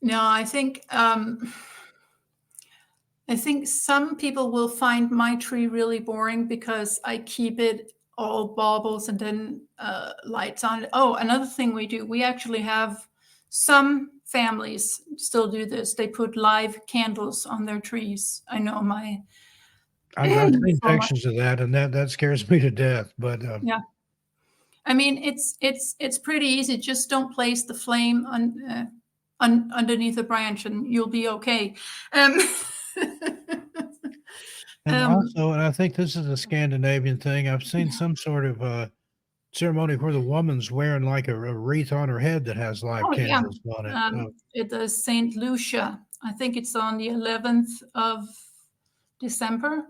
No, I think some people will find my tree really boring because I keep it all baubles and then lights on it. Oh, another thing we do, we actually have some families still do this. They put live candles on their trees. I know my I've seen for my, pictures of that, and that scares me to death. But yeah. I mean, it's pretty easy. Just don't place the flame underneath a branch, and you'll be okay. Um, and um, also, and I think this is a Scandinavian thing. I've seen some sort of ceremony where the woman's wearing like a wreath on her head that has live oh yeah, candles on it. it is Saint Lucia. I think it's on the 11th of December,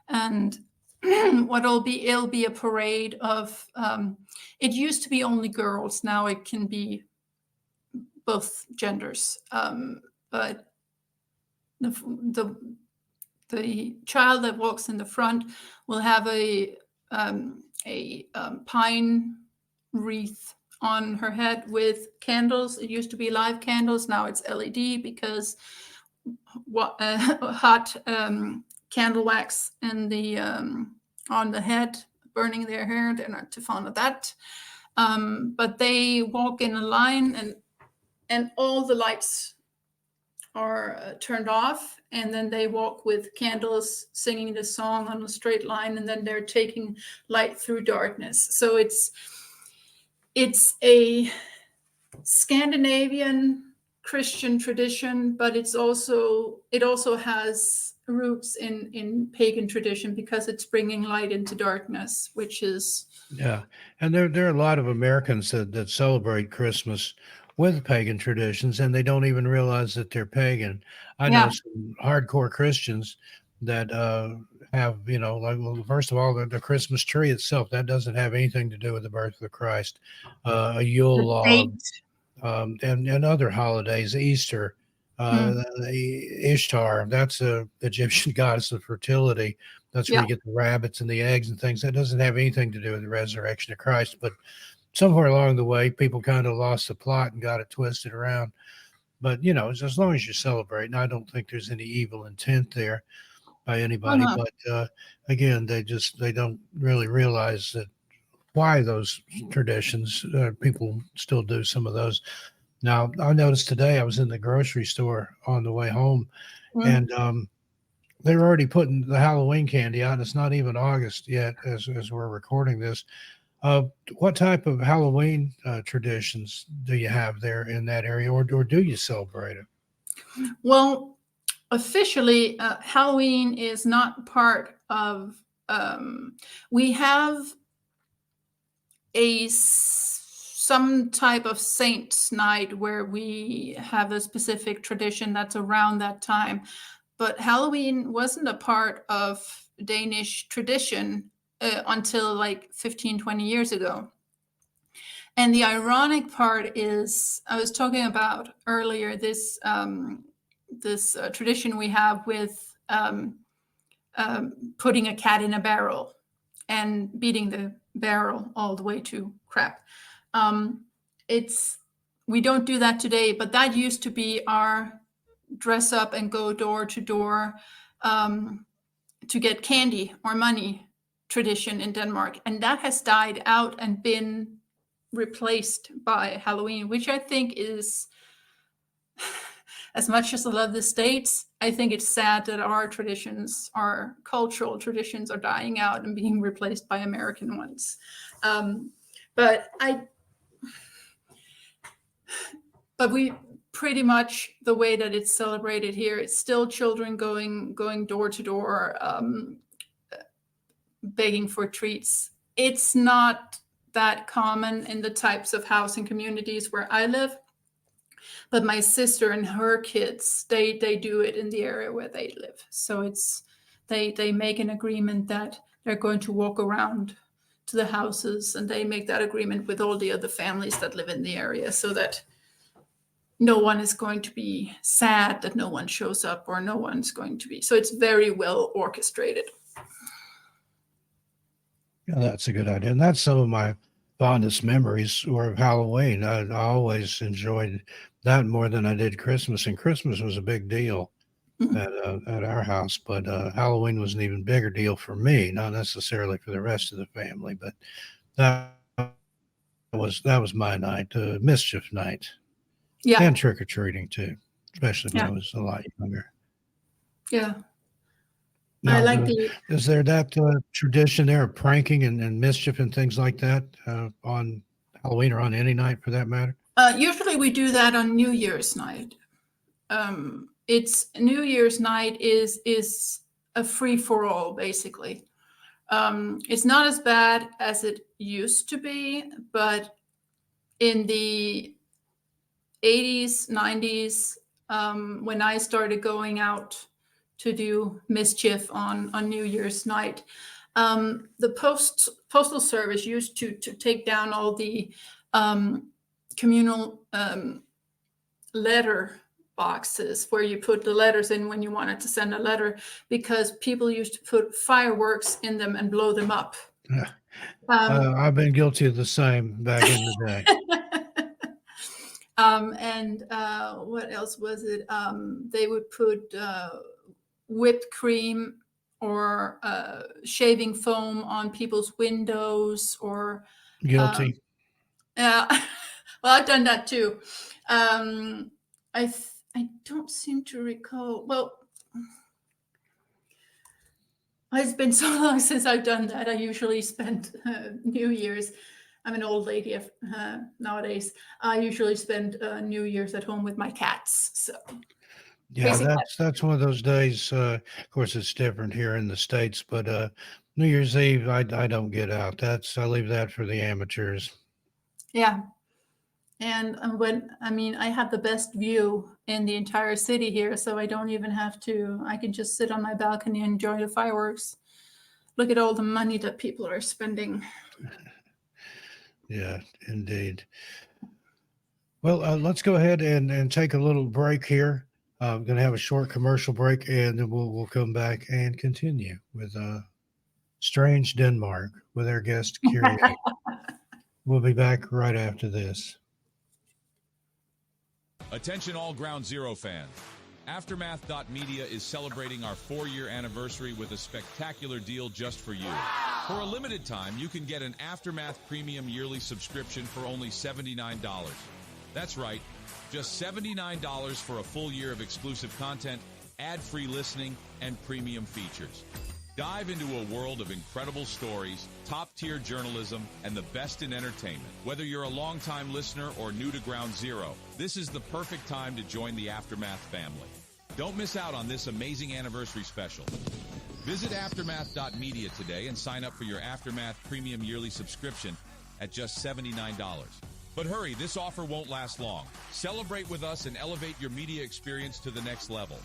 and it'll be a parade of. It used to be only girls. Now it can be both genders. But the the the child that walks in the front will have a pine wreath on her head with candles. It used to be live candles. Now it's LED because what hot candle wax in the on the head, burning their hair. They're not too fond of that. But they walk in a line, and and all the lights are turned off, and then they walk with candles singing the song on a straight line, and then they're taking light through darkness. So it's a Scandinavian Christian tradition, but it also has roots in pagan tradition, because it's bringing light into darkness, which is Yeah, and there are a lot of Americans that celebrate Christmas with pagan traditions, and they don't even realize that they're pagan. I know yeah. some hardcore Christians that have, like, well, first of all, the Christmas tree itself, that doesn't have anything to do with the birth of Christ. A Yule The log, date. and other holidays, Easter, Mm, the Ishtar, that's a Egyptian goddess of fertility. That's where yeah. you get the rabbits and the eggs and things. That doesn't have anything to do with the resurrection of Christ. But somewhere along the way, people kind of lost the plot and got it twisted around. But as long as you celebrate, and I don't think there's any evil intent there by anybody. Uh-huh. But again, they don't really realize that why those traditions. People still do some of those. Now, I noticed today I was in the grocery store on the way home, Mm. and they were already putting the Halloween candy out. And it's not even August yet, as we're recording this. Uh, what type of Halloween traditions do you have there in that area, or do you celebrate it? Well, officially, Halloween is not part of. We have some type of saints night where we have a specific tradition that's around that time, but Halloween wasn't a part of Danish tradition until like 15-20 years ago. And the ironic part is, I was talking about earlier this tradition we have with putting a cat in a barrel and beating the barrel all the way to crap. It's We don't do that today, but that used to be our dress up and go door to door to get candy or money tradition in Denmark, and that has died out and been replaced by Halloween, which I think is, as much as I love the States, I think it's sad that our traditions, our cultural traditions, are dying out and being replaced by American ones. But we pretty much, the way that it's celebrated here, it's still children going door to door, begging for treats. It's not that common in the types of housing communities where I live. But my sister and her kids, they do it in the area where they live. So they make an agreement that they're going to walk around to the houses, and they make that agreement with all the other families that live in the area, so that no one is going to be sad that no one shows up, or no one's going to be. So it's very well orchestrated. Yeah, that's a good idea. And that's some of my fondest memories were of Halloween. I always enjoyed that more than I did Christmas. And Christmas was a big deal at our house, but Halloween was an even bigger deal for me, not necessarily for the rest of the family, but that that was my night, mischief night, Yeah, and trick or treating too, especially when yeah, I was a lot younger. yeah. I Now, like the is there that tradition there of pranking and mischief and things like that on Halloween or on any night for that matter? usually we do that on New Year's night. It's New Year's night is a free for all, basically. It's not as bad as it used to be, but in the 80s, 90s, when I started going out to do mischief on New Year's night, the postal service used to take down all the communal letter boxes where you put the letters in when you wanted to send a letter, because people used to put fireworks in them and blow them up. Yeah. Um, I've been guilty of the same back in the day. and what else was it? They would put whipped cream or shaving foam on people's windows, or Guilty. uh, Well, I've done that too. I don't seem to recall. Well, it's been so long since I've done that. I usually spend New Year's. I'm an old lady nowadays. I usually spend New Year's at home with my cats. So Yeah, crazy cat. that's one of those days. Of course, it's different here in the States, but New Year's Eve, I don't get out. I leave that for the amateurs. Yeah. And I have the best view in the entire city here, so I don't even have to. I can just sit on my balcony and enjoy the fireworks. Look at all the money that people are spending. Yeah, indeed. Well, let's go ahead and take a little break here. I'm going to have a short commercial break, and then we'll come back and continue with Strange Denmark with our guest Qiriye. We'll be back right after this. Attention all Ground Zero fans. Aftermath.media is celebrating our 4-year anniversary with a spectacular deal just for you. For a limited time, you can get an Aftermath Premium yearly subscription for only $79. That's right, just $79 for a full year of exclusive content, ad-free listening, and premium features. Dive into a world of incredible stories, top-tier journalism, and the best in entertainment. Whether you're a longtime listener or new to Ground Zero, this is the perfect time to join the Aftermath family. Don't miss out on this amazing anniversary special. Visit Aftermath.media today and sign up for your Aftermath Premium yearly subscription at just $79. But hurry, this offer won't last long. Celebrate with us and elevate your media experience to the next level.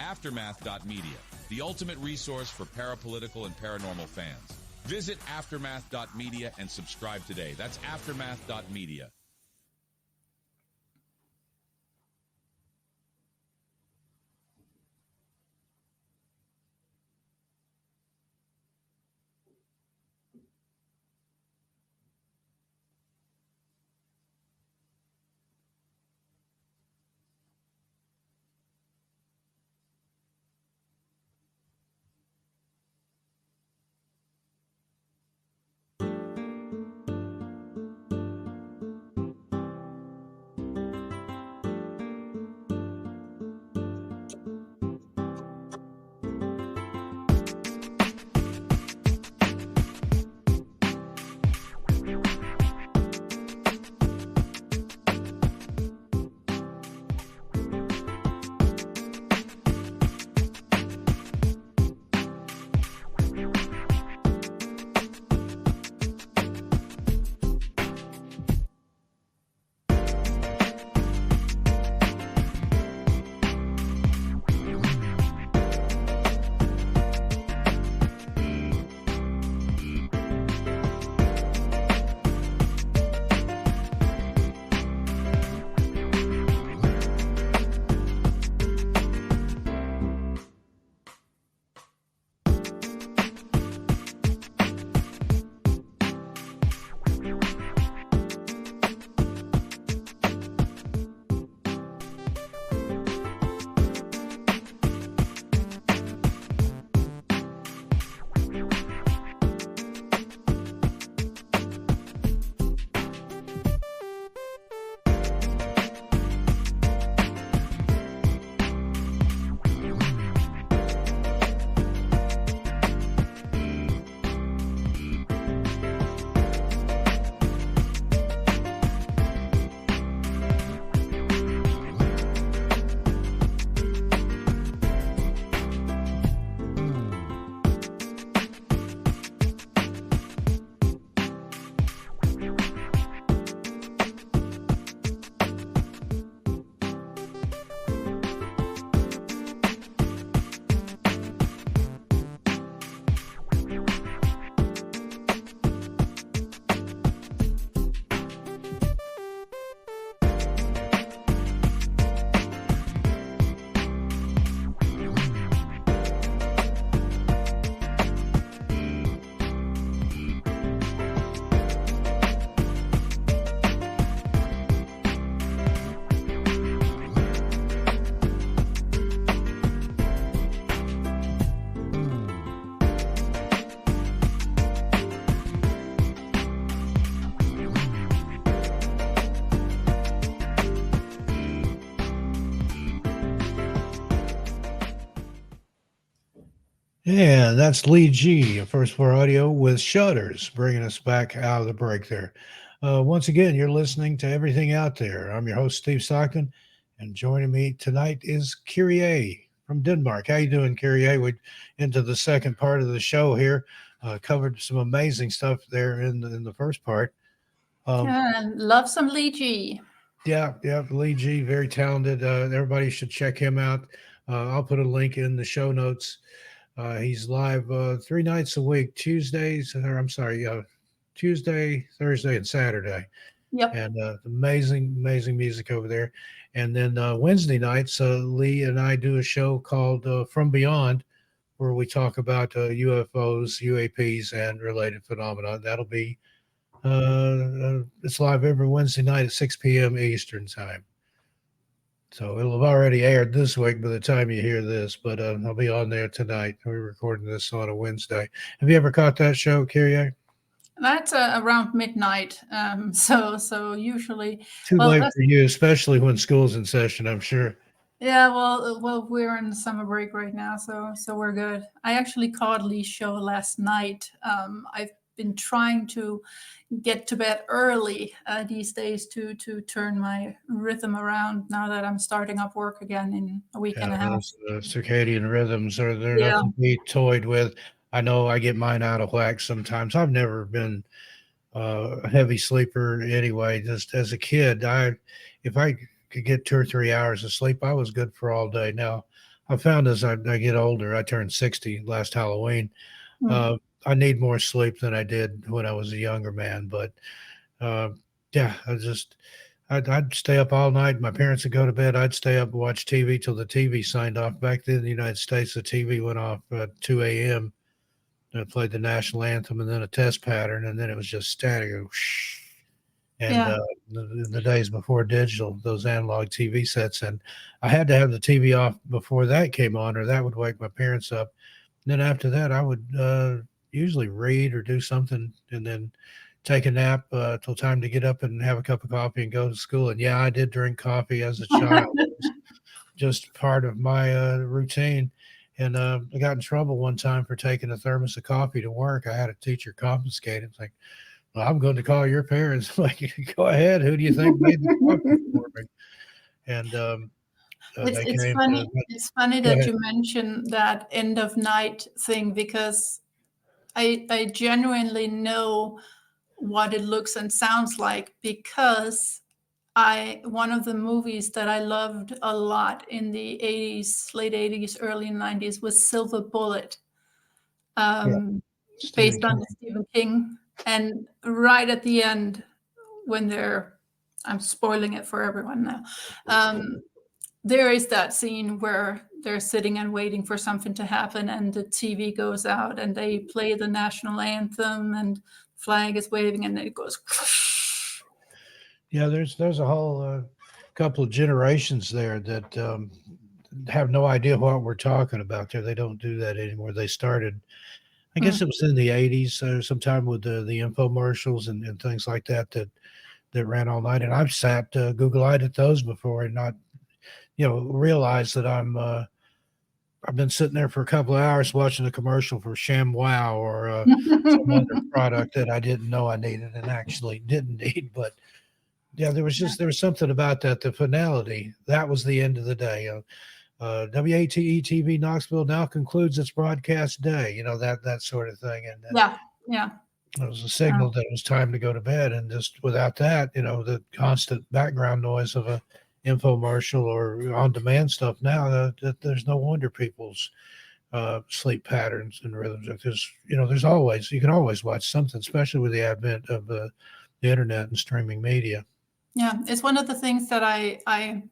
Aftermath.media, the ultimate resource for parapolitical and paranormal fans. Visit Aftermath.media and subscribe today. That's Aftermath.media. And that's Lee G of First Floor Audio with Shutters, bringing us back out of the break there. Once again, you're listening to Everything Out There. I'm your host, Steve Stockton, and joining me tonight is Qiriye from Denmark. How you doing, Qiriye? We're into the second part of the show here. Covered some amazing stuff there in the first part. And love some lychee. Yeah, Lee G, very talented. Everybody should check him out. I'll put a link in the show notes. He's live 3 nights a week, Tuesday, Thursday, and Saturday. Yep. And amazing music over there. And then Wednesday nights, Lee and I do a show called From Beyond, where we talk about UFOs, UAPs, and related phenomena. That'll be it's live every Wednesday night at 6 p.m. Eastern time. So it'll have already aired this week by the time you hear this, but I'll be on there tonight. We're recording this on a Wednesday. Have you ever caught that show, Qiriye? That's around midnight. So usually Too well, late for you, especially when school's in session, I'm sure. yeah, well, we're in summer break right now, so we're good. I actually caught Lee's show last night. I've been trying to get to bed early these days to turn my rhythm around now that I'm starting up work again in a week and a half. Those circadian rhythms they're Yeah. nothing to be toyed with. I know I get mine out of whack sometimes. I've never been a heavy sleeper anyway. Just as a kid, if I could get 2 or 3 hours of sleep, I was good for all day. Now, I found as I get older, I turned 60 last Halloween. I need more sleep than I did when I was a younger man. But yeah, I'd stay up all night. My parents would go to bed. I'd stay up and watch TV till the TV signed off. Back then in the United States, the TV went off at 2 a.m. It played the national anthem and then a test pattern, and then it was just static. And Yeah. the days before digital, those analog TV sets, and I had to have the TV off before that came on, or that would wake my parents up. And then after that, I would usually read or do something, and then take a nap till time to get up and have a cup of coffee and go to school. And yeah, I did drink coffee as a child. It was just part of my routine. And I got in trouble one time for taking a thermos of coffee to work. I had a teacher confiscate it. It's like, well, I'm going to call your parents. Like, go ahead. Who do you think made the coffee for me? And they It's came. funny. It's funny Go that ahead. you mentioned that end of night thing because I genuinely know what it looks and sounds like because one of the movies that I loved a lot in the 80s, late 80s, early 90s was Silver Bullet, Stephen based on King. Stephen King. And right at the end, when I'm spoiling it for everyone now, there is that scene where they're sitting and waiting for something to happen and the TV goes out and they play the national anthem and flag is waving and then it goes Yeah, there's a whole couple of generations there that have no idea what we're talking about there. They don't do that anymore. They started, I guess it was in the 80s, sometime with the infomercials and things like that ran all night. And I've sat Google-eyed at those before and not, realized that I've been sitting there for a couple of hours watching a commercial for ShamWow or some other product that I didn't know I needed and actually didn't need. But yeah, there was something about that, the finality. That was the end of the day. WATE TV Knoxville now concludes its broadcast day. That sort of thing. And yeah. it was a signal that it was time to go to bed. And just without that, the constant background noise of a infomercial or on-demand stuff now, there's no wonder people's sleep patterns and rhythms. Because you can always watch something, especially with the advent of the internet and streaming media. Yeah, it's one of the things that I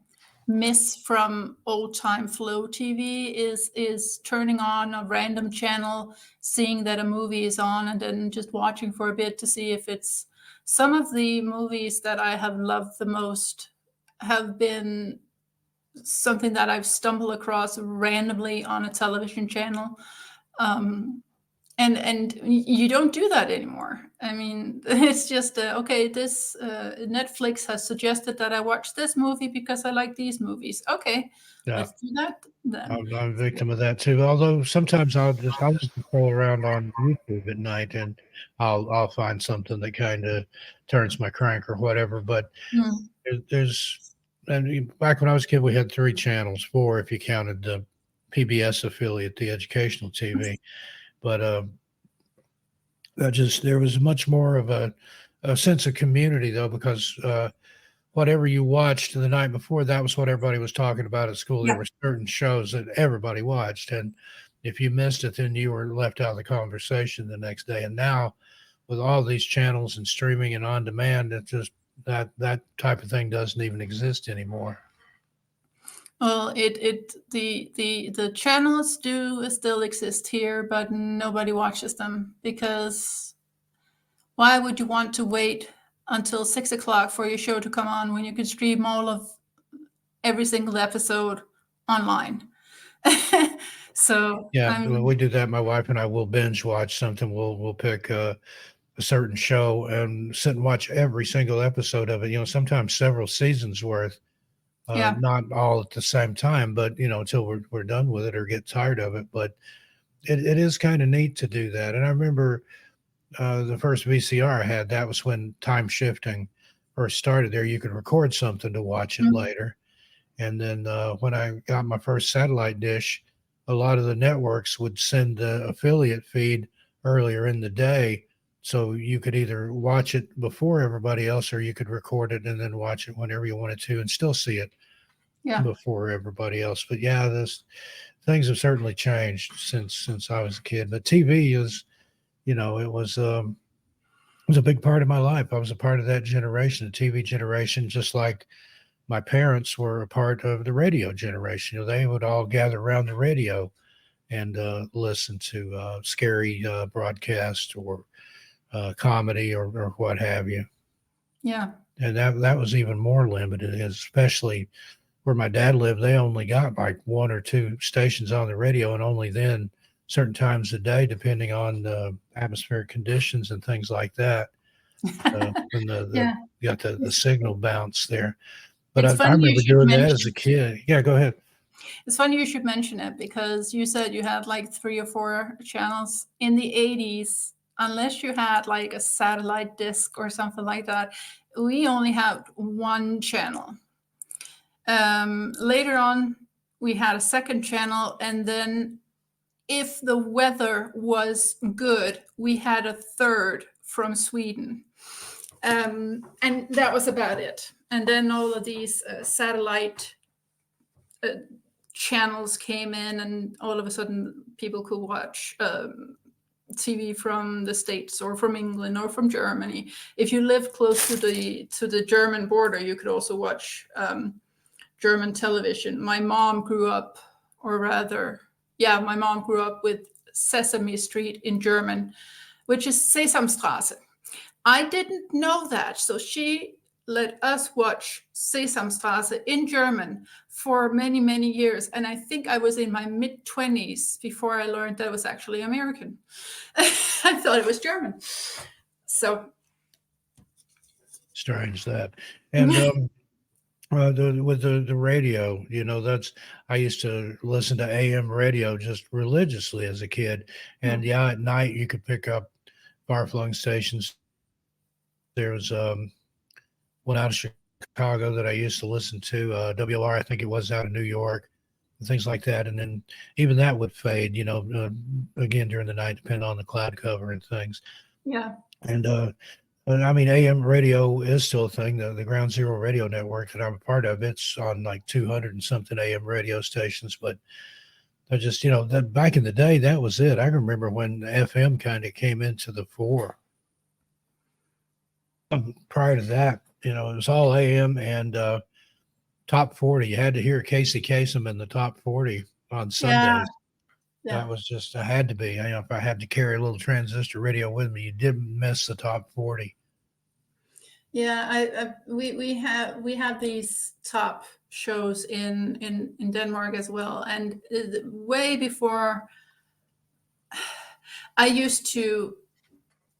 miss from old time Flow TV is turning on a random channel, seeing that a movie is on, and then just watching for a bit to see if it's some of the movies that I have loved the most have been something that I've stumbled across randomly on a television channel. and you don't do that anymore. I mean, it's just okay. This Netflix has suggested that I watch this movie because I like these movies. Okay, Yeah. let's do that then. I'm a victim of that too. Although sometimes I'll just scroll around on YouTube at night and I'll find something that kind of turns my crank or whatever. But Mm. there's and back when I was a kid, we had 3 channels, 4 if you counted the PBS affiliate, the educational TV. But there was much more of a sense of community though, because whatever you watched the night before, that was what everybody was talking about at school. Yeah. There were certain shows that everybody watched, and if you missed it, then you were left out of the conversation the next day. And now, with all these channels and streaming and on demand, it just that type of thing doesn't even exist anymore. Well, the channels do still exist here, but nobody watches them because why would you want to wait until 6 o'clock for your show to come on when you can stream all of every single episode online? So Yeah, we do that. My wife and I will binge watch something. We'll pick a certain show and sit and watch every single episode of it. Sometimes several seasons worth. Yeah. Not all at the same time, but until we're done with it or get tired of it. But it is kind of neat to do that. And I remember the first VCR I had, that was when time shifting first started there. You could record something to watch it Mhm. later. And then when I got my first satellite dish, a lot of the networks would send the affiliate feed earlier in the day. So you could either watch it before everybody else or you could record it and then watch it whenever you wanted to and still see it Yeah. before everybody else. But yeah, things have certainly changed since I was a kid. But TV is, it was a big part of my life. I was a part of that generation, the TV generation, just like my parents were a part of the radio generation. They would all gather around the radio and listen to scary broadcast or comedy or what have you. Yeah. And that was even more limited, especially where my dad lived. They only got like 1 or 2 stations on the radio, and only then certain times a day, depending on the atmospheric conditions and things like that. When Yeah. you got the signal bounce there. But It's I funny you remember should doing that as mention. a kid. Yeah, go ahead. It's funny you should mention it because you said you had like 3 or 4 channels in the 80s. Unless you had like a satellite dish or something like that, we only had 1 channel. Later on, we had a second channel, and then if the weather was good, we had a third from Sweden. And that was about it. And then all of these satellite channels came in, and all of a sudden people could watch TV from the States or from England or from Germany. If you lived close to the German border, you could also watch German television. My mom grew up with Sesame Street in German, which is Sesamstraße. I didn't know that, so she let us watch Sesamstraße in German for many, many years. And I think I was in my mid-20s before I learned that it was actually American. I thought it was German. So Strange that. And with the radio, I used to listen to AM radio just religiously as a kid. And yeah, at night you could pick up far-flung stations. There was one out of Chicago that I used to listen to, WLR, I think it was out of New York, and things like that. And then even that would fade, again during the night, depending on the cloud cover and things. Yeah. And I mean, AM radio is still a thing. The Ground Zero radio network that I'm a part of, it's on like 200 and something AM radio stations. But I just, that back in the day, that was it. I remember when FM kind of came into the fore. Prior to that, it was all AM and top 40. You had to hear Casey Kasem in the top 40 on Sundays. Yeah. That was just, I had to be. If I had to carry a little transistor radio with me, you didn't miss the top 40. Yeah, we have these top shows in Denmark as well, and way before. I used to,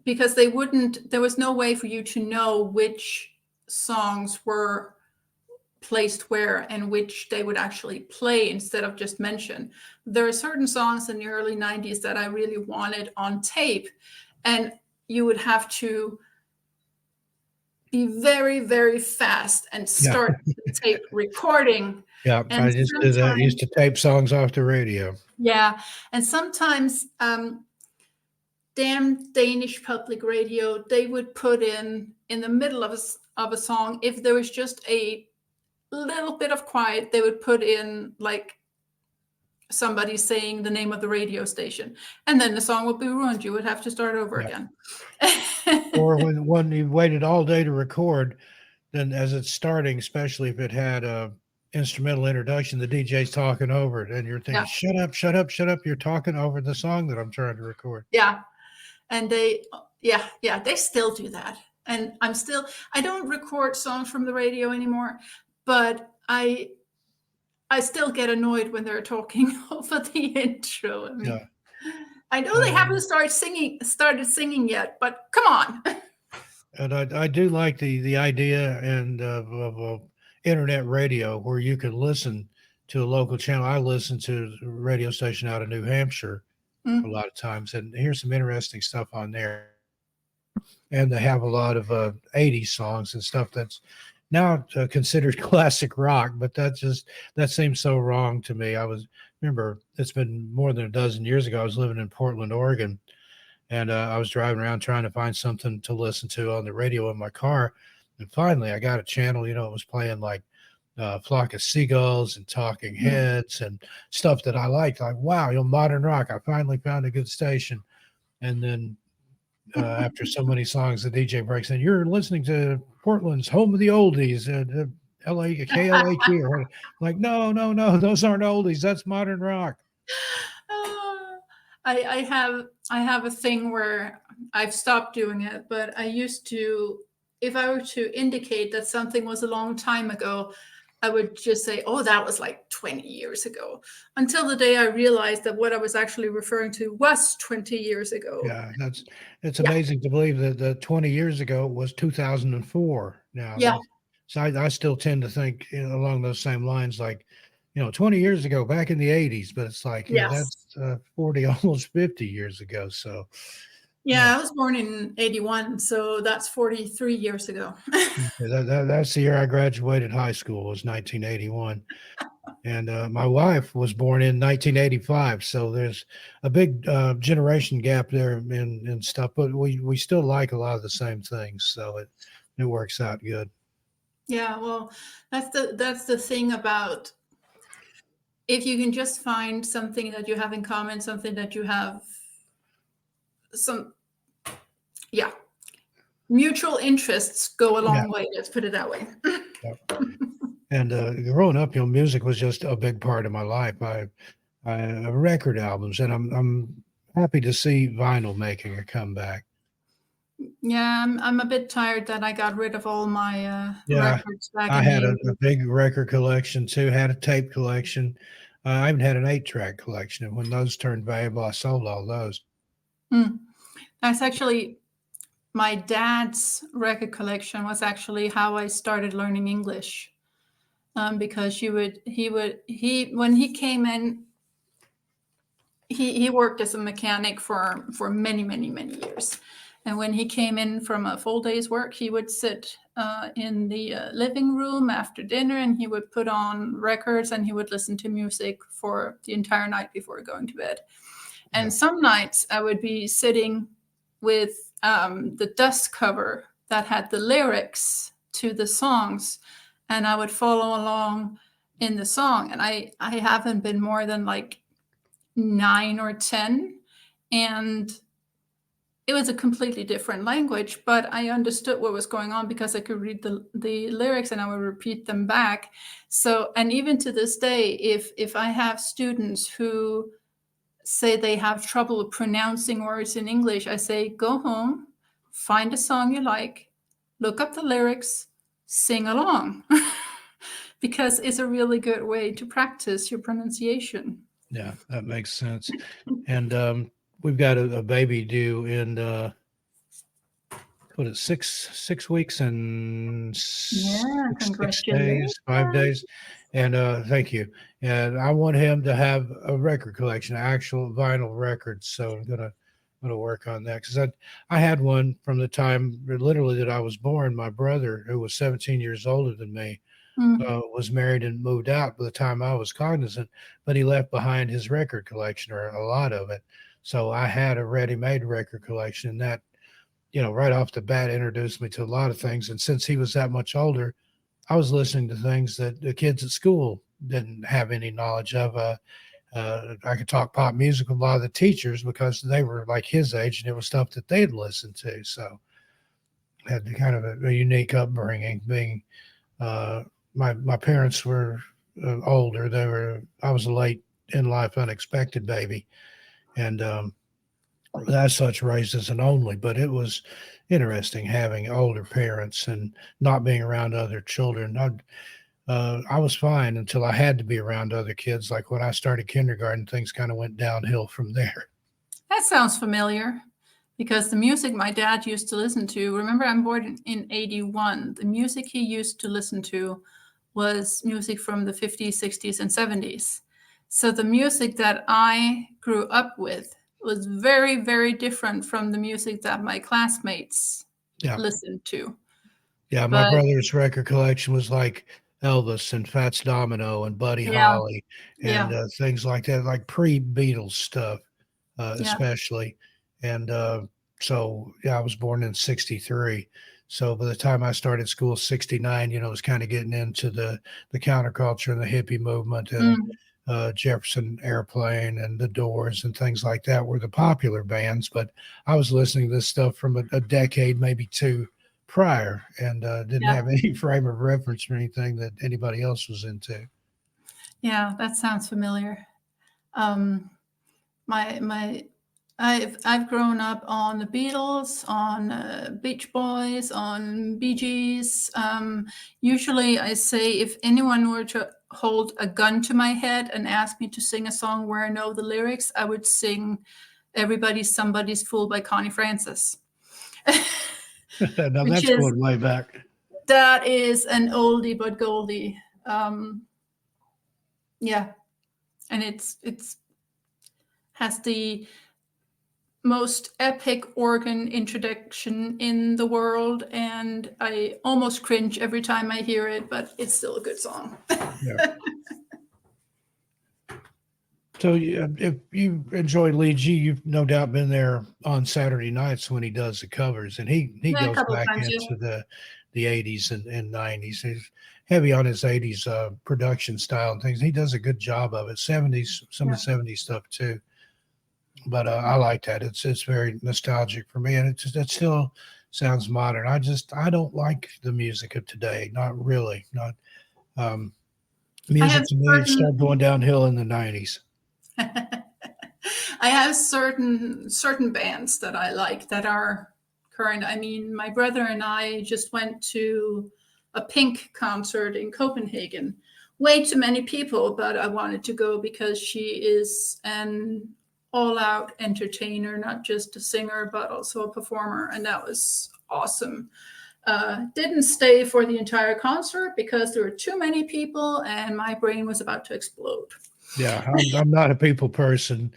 because there was no way for you to know which songs were placed where and which they would actually play instead of just mention. There are certain songs in the early 90s that I really wanted on tape, and you would have to be very, very fast and start the tape recording. Yeah, And I just did that. I used sometimes, to tape songs off the radio. yeah, and sometimes damn Danish public radio, they would put in the middle of a song, if there was just a little bit of quiet, they would put in like somebody saying the name of the radio station, and then the song would be ruined. You would have to start over again. Or when you waited all day to record, then as it's starting, especially if it had a instrumental introduction, the DJ's talking over it, and you're thinking, Yeah. "Shut up, shut up, shut up! You're talking over the song that I'm trying to record." Yeah, and they still do that. And I don't record songs from the radio anymore, but I still get annoyed when they're talking over the intro. I mean, Yeah. I know they haven't started singing yet, but come on. And I do like the idea and of internet radio where you can listen to a local channel. I listen to a radio station out of New Hampshire a lot of times, and here's some interesting stuff on there. And they have a lot of 80s songs and stuff that's now considered classic rock, but that seems so wrong to me. Remember, it's been more than a dozen years ago. I was living in Portland, Oregon, and I was driving around trying to find something to listen to on the radio in my car. And finally, I got a channel, it was playing like Flock of Seagulls and Talking Heads and stuff that I liked. Like, wow, modern rock. I finally found a good station. And then after so many songs, the DJ breaks in, "You're listening to Portland's home of the oldies, LA, KLAQ." Or like, no, those aren't oldies. That's modern rock. I have a thing where I've stopped doing it, but I used to, if I were to indicate that something was a long time ago, I would just say, "Oh, that was like 20 years ago," until the day I realized that what I was actually referring to was 20 years ago. Yeah, it's amazing to believe that 20 years ago was 2004. Now, Yeah. So I still tend to think along those same lines, like, 20 years ago, back in the 80s, but it's like, Yes. that's 40, almost 50 years ago. So Yeah, I was born in 81, so that's 43 years ago. that's the year I graduated high school, was 1981. And my wife was born in 1985. So there's a big generation gap there in stuff, but we still like a lot of the same things. So it works out good. Yeah, well, that's the thing about, if you can just find something that you have in common, something that you have mutual interests go a long way. Let's put it that way. And growing up, music was just a big part of my life. I record albums, and I'm happy to see vinyl making a comeback. Yeah, I'm a bit tired that I got rid of all my Yeah, records back I in had the a big record collection too, had a tape collection. I even had an 8-track collection, and when those turned valuable, I sold all those. That's actually my dad's record collection was actually how I started learning English. Because when he came in, he worked as a mechanic for many, many, many years. And when he came in from a full day's work, he would sit in the living room after dinner, and he would put on records, and he would listen to music for the entire night before going to bed. And some nights I would be sitting with the dust cover that had the lyrics to the songs, and I would follow along in the song. And I haven't been more than like 9 or 10, and it was a completely different language, but I understood what was going on because I could read the lyrics, and I would repeat them back. So, and even to this day, if I have students who say they have trouble pronouncing words in English, I say, go home, find a song you like, look up the lyrics, sing along, because it's a really good way to practice your pronunciation. Yeah, that makes sense. And we've got a baby due in what is it, 6 weeks and Yeah, 6 days, 5 days. And thank you. And I want him to have a record collection, actual vinyl records. So I'm gonna work on that because I had one from the time literally that I was born. My brother, who was 17 years older than me, was married and moved out by the time I was cognizant, but he left behind his record collection or a lot of it. So I had a ready-made record collection that, right off the bat introduced me to a lot of things. And since he was that much older, I was listening to things that the kids at school didn't have any knowledge of. I could talk pop music with a lot of the teachers because they were like his age and it was stuff that they'd listened to. So I had kind of a unique upbringing being, my parents were older. I was a late in life unexpected baby. And, as such raised as an only, but it was interesting having older parents and not being around other children. I was fine until I had to be around other kids. Like when I started kindergarten, things kind of went downhill from there. That sounds familiar because the music my dad used to listen to, remember I'm born in 81, the music he used to listen to was music from the 50s, 60s, and 70s. So the music that I grew up with was very, very different from the music that my classmates Yeah. listened to. Yeah. My brother's record collection was like Elvis and Fats Domino and Buddy Holly and things like that, like pre-Beatles stuff, especially. And so, yeah, I was born in 63. So by the time I started school, 69, it was kind of getting into the counterculture and the hippie movement and Jefferson Airplane and the Doors and things like that were the popular bands. But I was listening to this stuff from a decade, maybe two prior, and didn't have any frame of reference for anything that anybody else was into. Yeah, that sounds familiar. I've grown up on the Beatles, on Beach Boys, on Bee Gees. Usually, I say if anyone were to hold a gun to my head and ask me to sing a song where I know the lyrics, I would sing "Everybody's Somebody's Fool" by Connie Francis. Now that's going way back. That is an oldie but goldie. Yeah, and it's has the most epic organ introduction in the world, and I almost cringe every time I hear it, but it's still a good song. Yeah. So if you enjoy Lee G, you've no doubt been there on Saturday nights when he does the covers, and he goes back into the 80s and 90s. He's heavy on his 80s production style and things. He does a good job of it. 70s, some of the 70s stuff too. But I like that. It's very nostalgic for me, and it still sounds modern. I don't like the music of today. Not really. Not music to me started going downhill in the 90s. I have certain bands that I like that are current. I mean, my brother and I just went to a Pink concert in Copenhagen. Way too many people, but I wanted to go because she is an all-out entertainer, not just a singer, but also a performer, and that was awesome. Didn't stay for the entire concert because there were too many people and my brain was about to explode. Yeah, I'm not a people person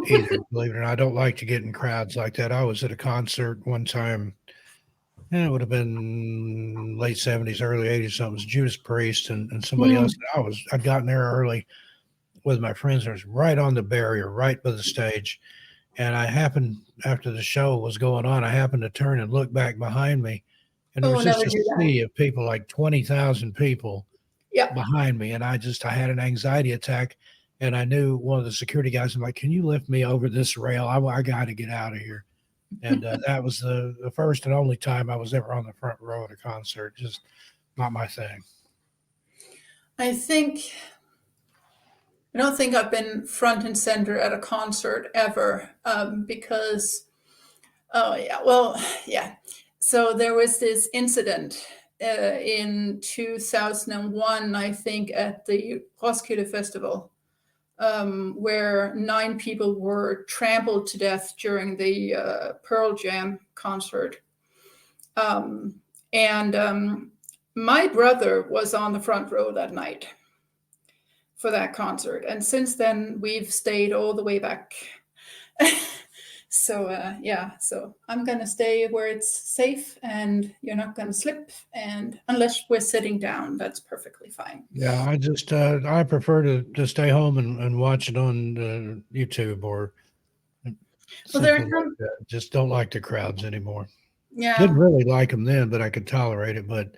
either, believe it or not. I don't like to get in crowds like that. I was at a concert one time, and it would have been late 70s, early 80s, something. It was Judas Priest and somebody else. I'd gotten there early with my friends. I was right on the barrier, right by the stage. And I happened, after the show was going on, I happened to turn and look back behind me. And there was just a sea of people, like 20,000 people behind me. And I had an anxiety attack. And I knew one of the security guys, I'm like, can you lift me over this rail? I got to get out of here. And that was the first and only time I was ever on the front row at a concert. Just not my thing. I don't think I've been front and center at a concert ever because, So there was this incident in 2001, I think, at the Roskilde Festival. where 9 people were trampled to death during the Pearl Jam concert. My brother was on the front row that night for that concert. And since then, we've stayed all the way back. So I'm going to stay where it's safe and you're not going to slip. And unless we're sitting down, that's perfectly fine. Yeah, I prefer to stay home and watch it on YouTube or Well, something like that. Just don't like the crowds anymore. Yeah. Didn't really like them then, but I could tolerate it. But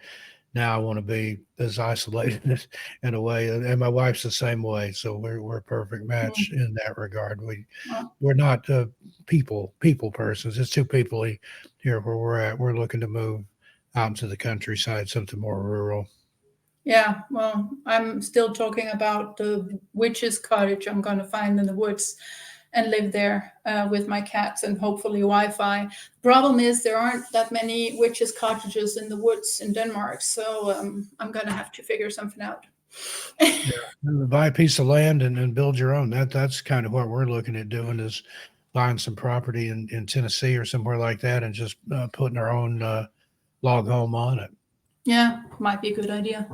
now I want to be as isolated in a way, and my wife's the same way. So we're a perfect match in that regard. We're not people persons. It's 2 people here where we're at. We're looking to move out into the countryside, something more rural. Yeah, well, I'm still talking about the witch's cottage I'm going to find in the woods and live there with my cats and hopefully Wi-Fi. Problem is there aren't that many witches' cottages in the woods in Denmark, so I'm going to have to figure something out. Buy a piece of land and build your own. That's kind of what we're looking at doing, is buying some property in Tennessee or somewhere like that and just putting our own log home on it. Yeah, might be a good idea.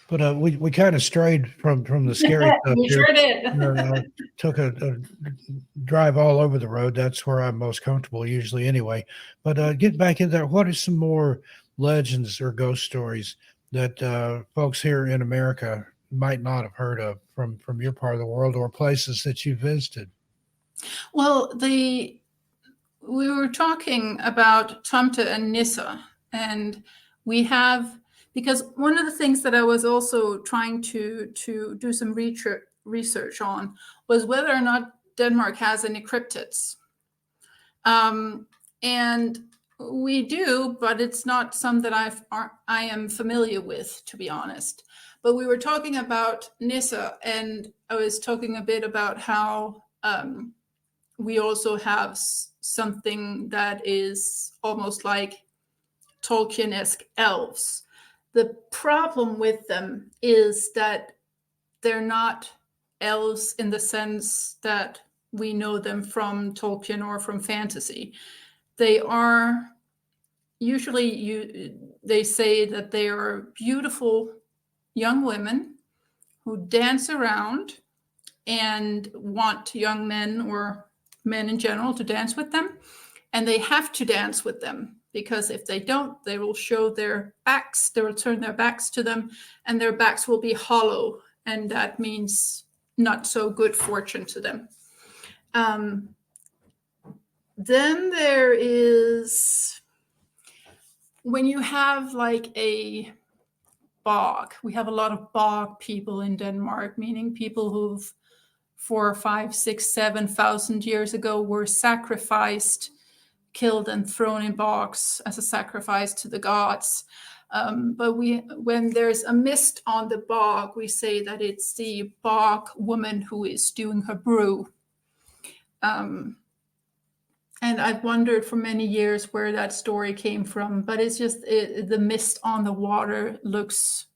But we kind of strayed from the scary stuff We here. sure did. Took a drive all over the road. That's where I'm most comfortable usually anyway. But getting back into that, what are some more legends or ghost stories that folks here in America might not have heard of from your part of the world or places that you visited? Well, we were talking about Tomte and Nissa, and we have, because one of the things that I was also trying to do some research on was whether or not Denmark has any cryptids. And we do, but it's not some that I am familiar with, to be honest. But we were talking about Nissa, and I was talking a bit about how we also have something that is almost like Tolkien-esque elves. The problem with them is that they're not elves in the sense that we know them from Tolkien or from fantasy. They are usually, they say that they are beautiful young women who dance around and want young men or men in general to dance with them. And they have to dance with them, because if they don't, they will show their backs, they will turn their backs to them, and their backs will be hollow. And that means not so good fortune to them. Then there is, when you have like a bog, we have a lot of bog people in Denmark, meaning people who've 4, 5, 6, 7,000 years ago were sacrificed, killed and thrown in bogs as a sacrifice to the gods. But when there's a mist on the bog, we say that it's the bog woman who is doing her brew. And I've wondered for many years where that story came from, but it's just the mist on the water looks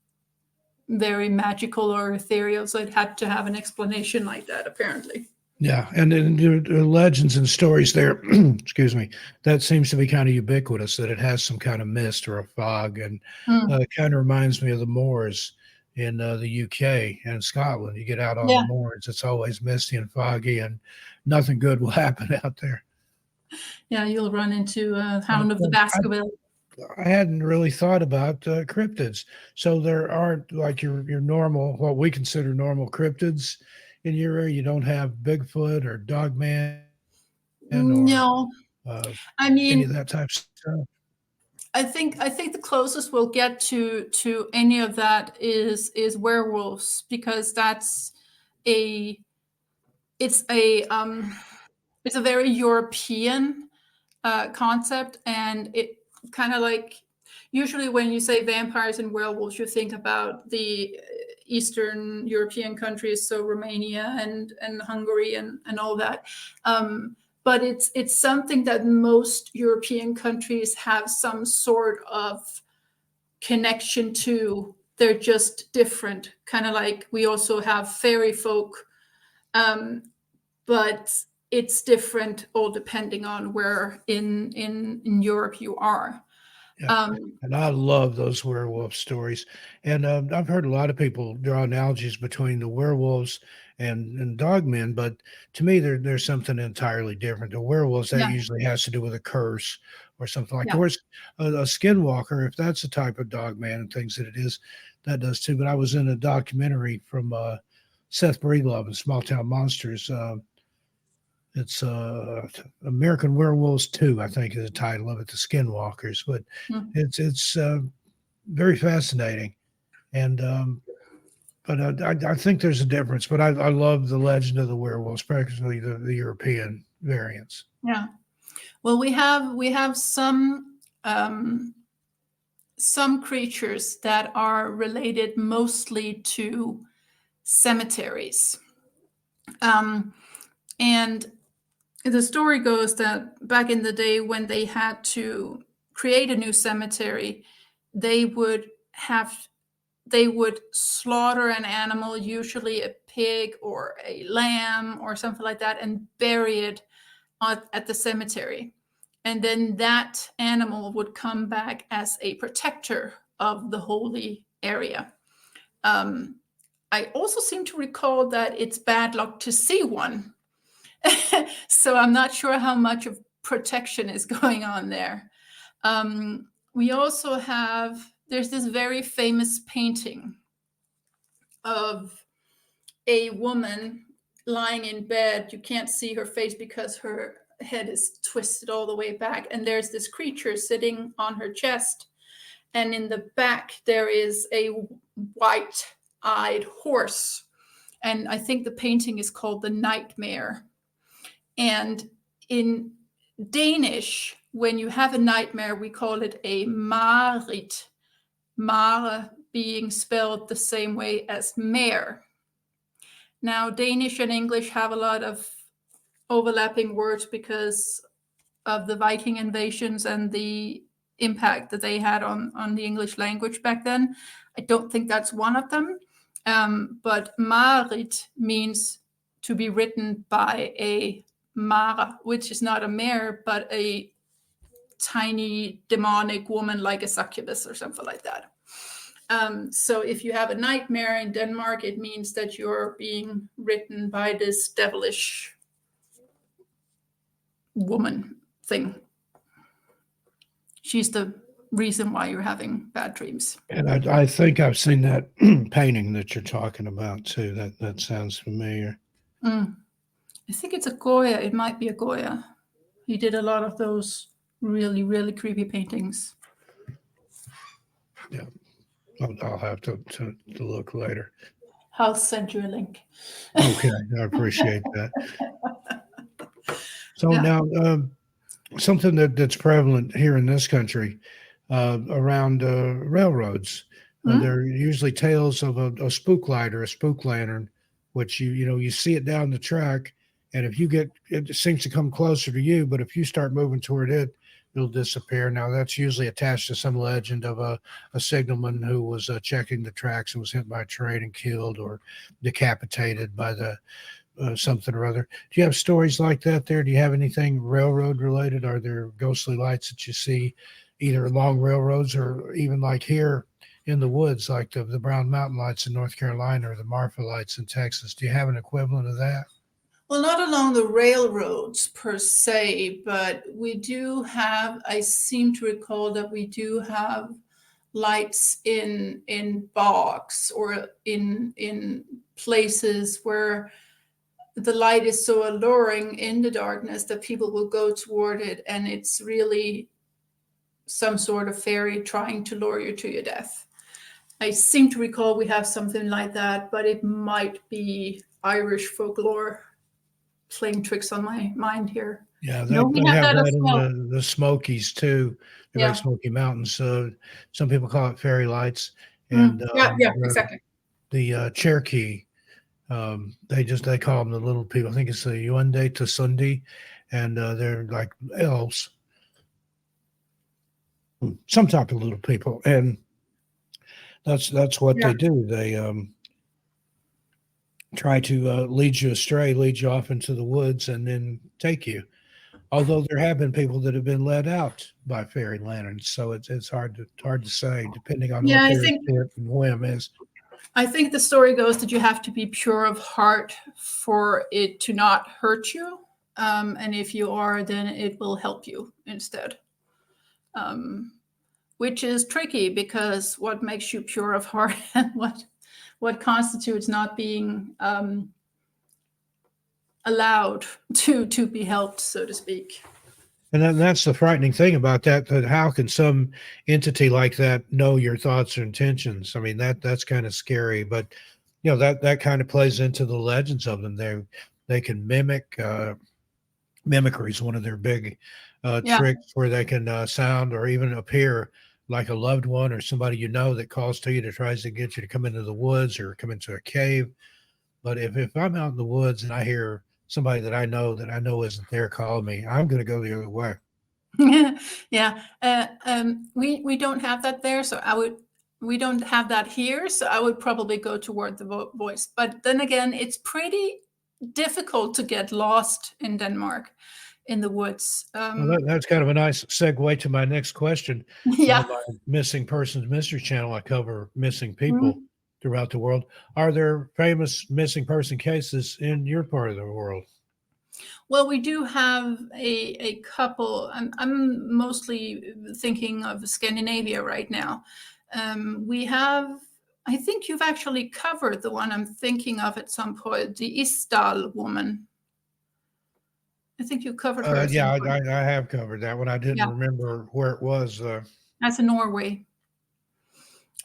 very magical or ethereal, so it had to have an explanation like that, apparently. Yeah, and the legends and stories there, excuse me, that seems to be kind of ubiquitous, that it has some kind of mist or a fog, and it kind of reminds me of the moors in the UK and Scotland. You get out on the moors, it's always misty and foggy, and nothing good will happen out there. Yeah, you'll run into Hound of the Baskerville. I hadn't really thought about cryptids. So there aren't like your normal, what we consider normal cryptids in your area. You don't have Bigfoot or Dogman, No, I mean, any of that type of stuff. I think the closest we'll get to any of that is werewolves, because it's a very European concept, and it kind of like, usually when you say vampires and werewolves, you think about the Eastern European countries, so Romania and Hungary and all that. But it's something that most European countries have some sort of connection to, They're just different, kind of like we also have fairy folk, but it's different all depending on where in Europe you are. Yeah. And I love those werewolf stories. And I've heard a lot of people draw analogies between the werewolves and dogmen, but to me, there's something entirely different. The werewolves, that Yeah, usually has to do with a curse or something like that. yeah, Whereas a skinwalker, if that's a type of dogman and things that it is, that does too. But I was in a documentary from Seth Breedlove and Small Town Monsters. It's American Werewolves 2, I think, is the title of it, the Skinwalkers. But mm, it's very fascinating, and but I think there's a difference. But I love the legend of the werewolves, particularly the European variants. yeah. Well, we have some creatures that are related mostly to cemeteries. And the story goes that back in the day when they had to create a new cemetery, they would have they would slaughter an animal, usually a pig or a lamb or something like that, and bury it at the cemetery. And then that animal would come back as a protector of the holy area. I also seem to recall that it's bad luck to see one. So I'm not sure how much of protection is going on there. We also there's this very famous painting of a woman lying in bed. You can't see her face because her head is twisted all the way back. And there's this creature sitting on her chest. And in the back, there is a white-eyed horse. And I think the painting is called The Nightmare. And in Danish, when you have a nightmare, we call it a mareridt. Mare being spelled the same way as mare. Now, Danish and English have a lot of overlapping words because of the Viking invasions and the impact that they had on the English language back then. I don't think that's one of them. But mareridt means to be written by a mare, which is not a mare, but a tiny demonic woman like a succubus or something like that. So if you have a nightmare in Denmark, it means that you're being written by this devilish woman thing. She's the reason why you're having bad dreams. And I think I've seen that painting that you're talking about too. That sounds familiar. I think it's a Goya. It might be a Goya. He did a lot of those really, really creepy paintings. Yeah, I'll have to look later. I'll send you a link. Okay, I appreciate that. So Yeah. now, something that's prevalent here in this country around railroads. There are usually tales of a spook light or a spook lantern, which you see it down the track, and if it seems to come closer to you, but if you start moving toward it, it'll disappear. Now that's usually attached to some legend of a signalman who was checking the tracks and was hit by a train and killed or decapitated by the something or other. Do you have stories like that there? Do you have anything railroad related? Are there ghostly lights that you see either along railroads or even like here in the woods, like the Brown Mountain lights in North Carolina or the Marfa lights in Texas? Do you have an equivalent of that? Well, not along the railroads per se, but we do have, I seem to recall that we do have lights in bogs or in places where the light is so alluring in the darkness that people will go toward it, and it's really some sort of fairy trying to lure you to your death. I seem to recall we have something like that, but it might be Irish folklore playing tricks on my mind here. Yeah, We they have have that as that well. in the Smokies too, the Yeah. Great Smoky Mountains. Some people call it fairy lights, and Yeah, exactly. the Cherokee, they call them the little people. I think it's the Yuende Tasundi, and they're like elves, some type of little people, and That's what Yeah. they do. They try to lead you astray, lead you off into the woods, and then take you. Although there have been people that have been led out by fairy lanterns, so it's hard to say, depending on Yeah, what I their think intent and whim is. the story goes that you have to be pure of heart for it to not hurt you. And if you are, then it will help you instead. Which is tricky because what makes you pure of heart and what constitutes not being allowed to be helped, so to speak. And that's the frightening thing about that. That how can some entity like that know your thoughts or intentions? I mean, that's kind of scary. But that kind of plays into the legends of them. They can mimic. Mimicry is one of their big Yeah. tricks, where they can sound or even appear like a loved one or somebody that calls to you to tries to get you to come into the woods or come into a cave. But if I'm out in the woods and I hear somebody that I know isn't there calling me, I'm going to go the other way. Yeah. We don't have that there, so we don't have that here, so I would probably go toward the voice. But then again, it's pretty difficult to get lost in Denmark in the woods. Well, that's kind of a nice segue to my next question. Yeah. My Missing Persons Mystery Channel, I cover missing people Mhm. throughout the world. Are there famous missing person cases in your part of the world? Well, we do have a couple. I'm mostly thinking of Scandinavia right now. We have, I think you've actually covered the one I'm thinking of at some point, the Isdal woman. I think you covered her at some Yeah, point. I have covered that one. I didn't Yeah, remember where it was. that's in Norway.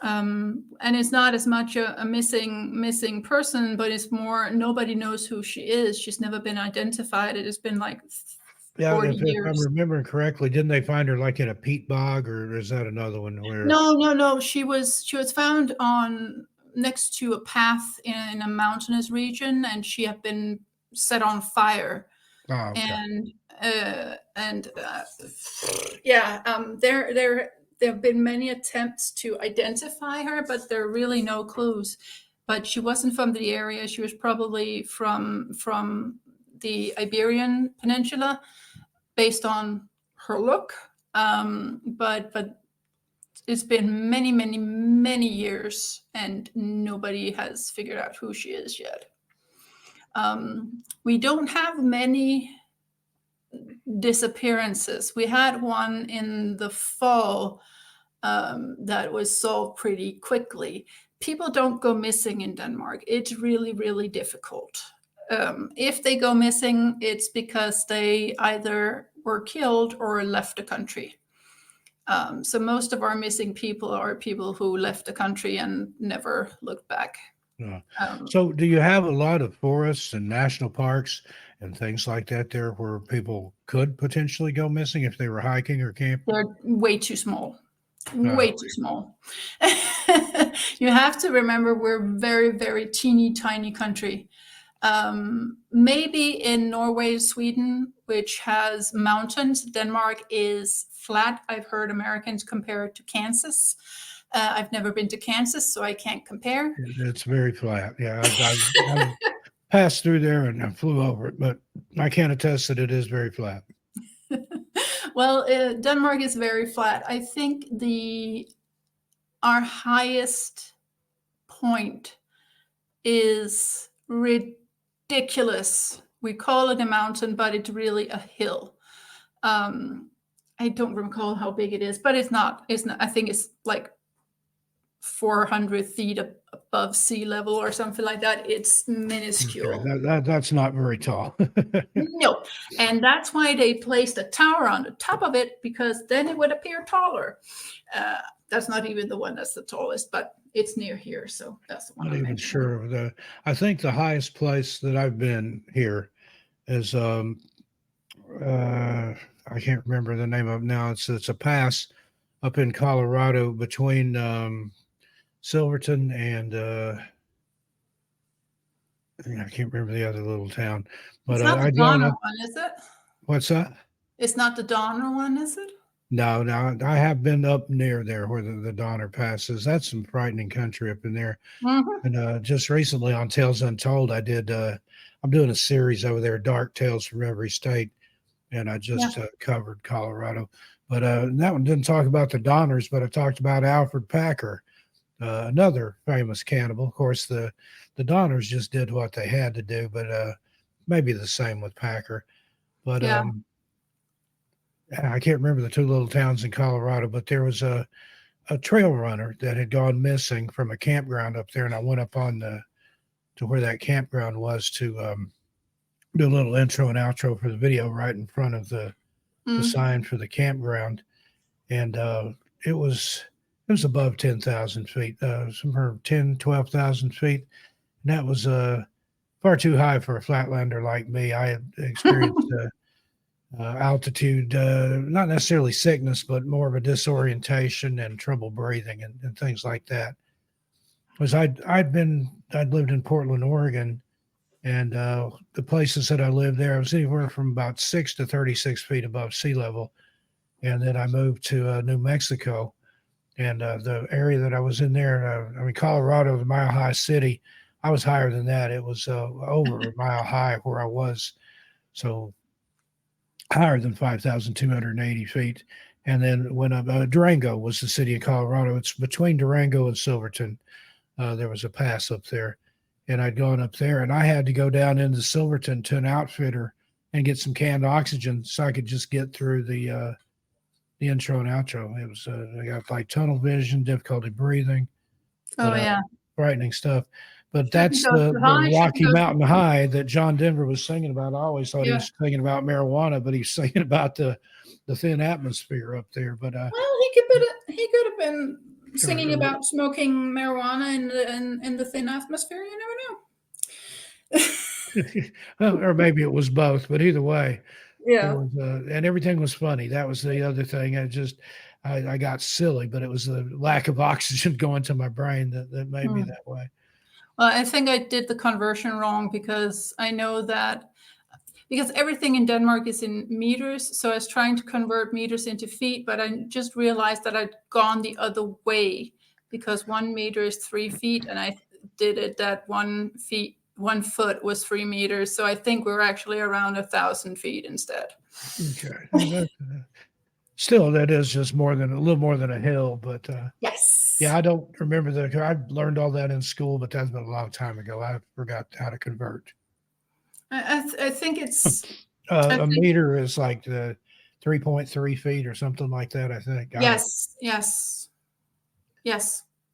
And it's not as much a missing person, but it's more nobody knows who she is. She's never been identified. It has been like Yeah, 40 if I'm years. remembering correctly, didn't they find her like in a peat bog, or is that another one where? No. She was found on next to a path in a mountainous region, and she had been set on fire. Oh, okay. And yeah, there have been many attempts to identify her, but there are really no clues. But she wasn't from the area. She was probably from the Iberian Peninsula, based on her look. But it's been many years, and nobody has figured out who she is yet. We don't have many disappearances. We had one in the fall that was solved pretty quickly. People don't go missing in Denmark. It's really difficult. If they go missing, it's because they either were killed or left the country. So most of our missing people are people who left the country and never looked back. Yeah. So, do you have a lot of forests and national parks and things like that there where people could potentially go missing if they were hiking or camping? They're way too small. Way too small. You have to remember we're very teeny tiny country. Maybe in Norway, Sweden, which has mountains, Denmark is flat. I've heard Americans compare it to Kansas. I've never been to Kansas, so I can't compare. It's very flat. Yeah, I passed through there and I flew over it, but I can attest that it is very flat. Well, Denmark is very flat. I think our highest point is ridiculous. We call it a mountain, but it's really a hill. I don't recall how big it is, but it's not. I think it's like 400 feet above sea level or something like that. It's minuscule. Okay, that's not very tall. No, and that's why they placed a tower on the top of it, because then it would appear taller. That's not even the one that's the tallest, but it's near here, so that's the one. Not I'm even mentioning. sure of the. I think the highest place that I've been here is I can't remember the name of it now. It's a pass up in Colorado between Silverton and I can't remember the other little town, but It's not the I Donner know. one, is it? What's that? It's not the Donner one, is it? No, no, I have been up near there where the Donner passes. That's some frightening country up in there. Mhm. And just recently on Tales Untold, I did. I'm doing a series over there, Dark Tales from Every State, and I Yeah. just covered Colorado. But that one didn't talk about the Donners, but I talked about Alfred Packer, another famous cannibal. Of course, the Donners just did what they had to do, but maybe the same with Packer. But Yeah. I can't remember the two little towns in Colorado, but there was a trail runner that had gone missing from a campground up there, and I went up on the to where that campground was to do a little intro and outro for the video right in front of the Mm. sign for the campground, and it was it was above 10,000 feet, somewhere 10, 12,000 feet. And that was far too high for a flatlander like me. I had experienced altitude, not necessarily sickness, but more of a disorientation and trouble breathing and things like that. Because I'd lived in Portland, Oregon, and the places that I lived there, I was anywhere from about 6 to 36 feet above sea level. And then I moved to New Mexico, and the area that I was in there, I mean, Colorado, the Mile High City, I was higher than that. It was over a mile high where I was, so higher than 5,280 feet. And then when Durango was the city of Colorado, it's between Durango and Silverton. There was a pass up there, and I'd gone up there, and I had to go down into Silverton to an outfitter and get some canned oxygen so I could just get through the intro and outro. It was I got like tunnel vision, difficulty breathing, Oh but yeah. frightening stuff. But Shouldn't that's go too the high. Shouldn't Rocky go Mountain too. High that John Denver was singing about. I always thought he Yeah. was singing about marijuana, but he's singing about the thin atmosphere up there. But Well, he could have been singing about smoking marijuana in the thin atmosphere. You never know. well, or maybe it was both. But either way, it Yeah. was, and everything was funny. That was the other thing. I got silly, but it was the lack of oxygen going to my brain that made me that way. Well, I think I did the conversion wrong because I know that because everything in Denmark is in meters. So I was trying to convert meters into feet, but I just realized that I'd gone the other way because 1 meter is 3 feet, and I did it that 1 foot was 3 meters. So I think we're actually around 1,000 feet instead. Okay. Still, that is just a little more than a hill, but Yes. yeah, I don't remember I learned all that in school, but that's been a long time ago. I forgot how to convert. I think it's A meter is like the 3.3 feet or something like that. I think. yes, But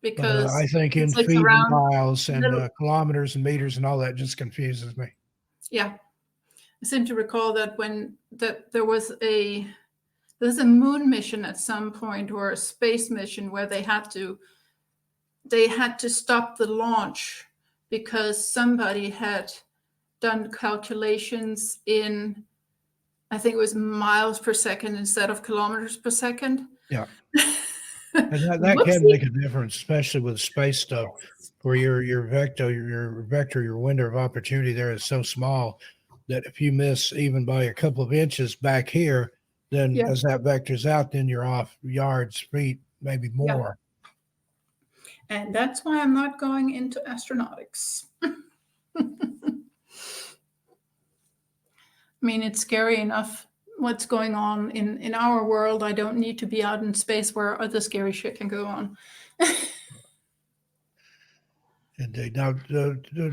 because I think in it's feet and around miles and little, kilometers and meters and all that just confuses me. yeah. I seem to recall that there was a moon mission at some point or a space mission where they had to stop the launch because somebody had done calculations in, I think it was miles per second instead of kilometers per second. Yeah. And that can make a difference, especially with space stuff, where your window of opportunity there is so small that if you miss even by a couple of inches back here, then as that vector's out, then you're off yards, feet, maybe more. Yeah. And that's why I'm not going into astronautics. I mean, it's scary enough what's going on in our world. I don't need to be out in space where other scary shit can go on. Indeed. Now,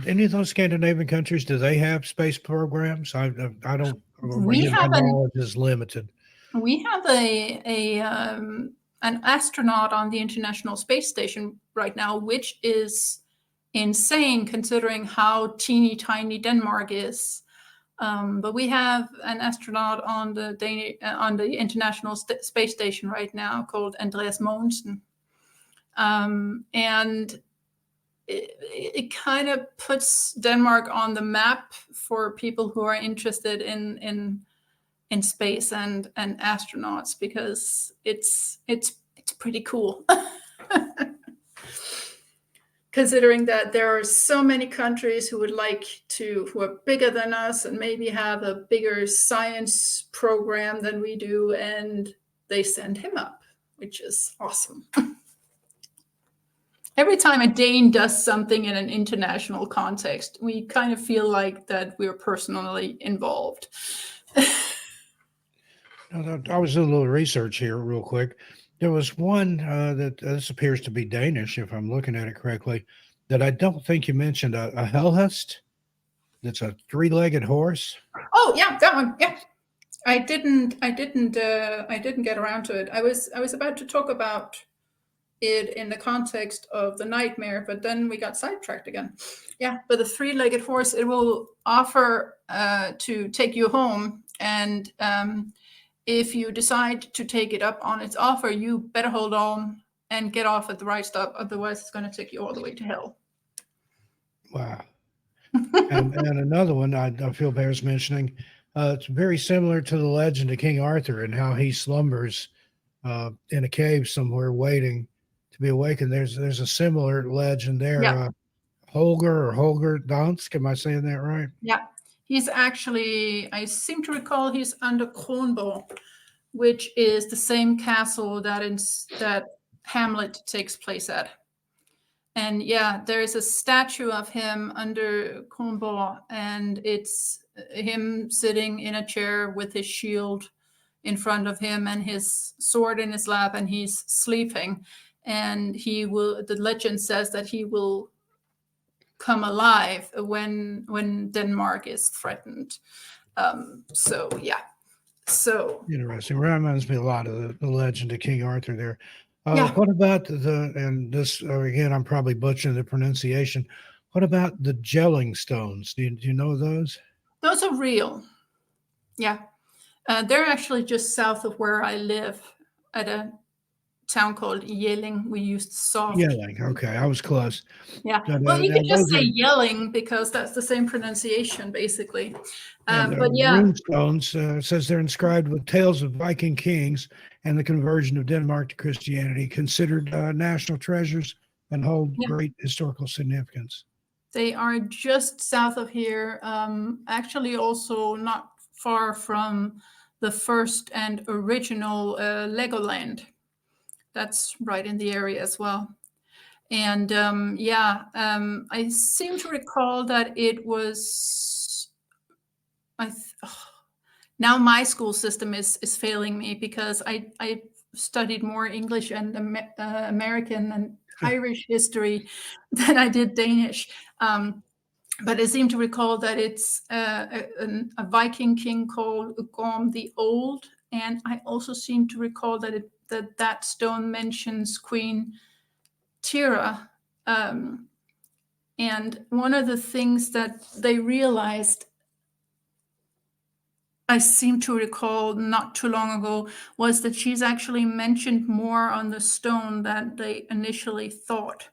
any of those Scandinavian countries, do they have space programs? I don't. We my knowledge is limited. We have an astronaut on the International Space Station right now, which is insane considering how teeny tiny Denmark is. But we have an astronaut on the International Space Station right now called Andreas Mogensen, and it kind of puts Denmark on the map for people who are interested in space and astronauts, because it's pretty cool. Considering that there are so many countries who are bigger than us and maybe have a bigger science program than we do, and they send him up, which is awesome. Every time a Dane does something in an international context, we kind of feel like that we're personally involved. I was doing a little research here, real quick. There was one that this appears to be Danish, if I'm looking at it correctly, that I don't think you mentioned. A Helhest. That's a three-legged horse. Oh yeah, that one. Yeah, I didn't get around to it. I was about to talk about it in the context of the nightmare, but then we got sidetracked again. Yeah, but the three-legged horse, it will offer to take you home, and if you decide to take it up on its offer, you better hold on and get off at the right stop, otherwise it's going to take you all the way to hell. Wow. And another one I feel bears mentioning. It's very similar to the legend of King Arthur and how he slumbers in a cave somewhere waiting to be awakened. There's a similar legend there. Yeah. Holger Dansk. Am I saying that right? Yeah, he's actually, I seem to recall he's under Kronborg, which is the same castle that Hamlet takes place at. And yeah, there is a statue of him under Kronborg, and it's him sitting in a chair with his shield in front of him and his sword in his lap, and he's sleeping. And the legend says that he will come alive when Denmark is threatened. So yeah. So interesting. Reminds me a lot of the legend of King Arthur there. Yeah. What about and this again, I'm probably butchering the pronunciation. What about the gelling stones? Do you know those? Those are real. Yeah. They're actually just south of where I live at a town called Jelling. We used soft. Yelling. Okay, I was close. Yeah. But, Well, you can just those say are- yelling because that's the same pronunciation, basically. And But yeah, rune stones says they're inscribed with tales of Viking kings and the conversion of Denmark to Christianity, considered national treasures and hold Yeah. great historical significance. they are just south of here. Actually, also not far from the first and original Legoland. That's right in the area as well. And I seem to recall that it was. Now my school system is failing me because I studied more English and American and Irish history than I did Danish. But I seem to recall that it's a Viking king called Gorm the Old, and I also seem to recall that that stone mentions Queen Tira. And one of the things that they realized, I seem to recall not too long ago, was that she's actually mentioned more on the stone than they initially thought.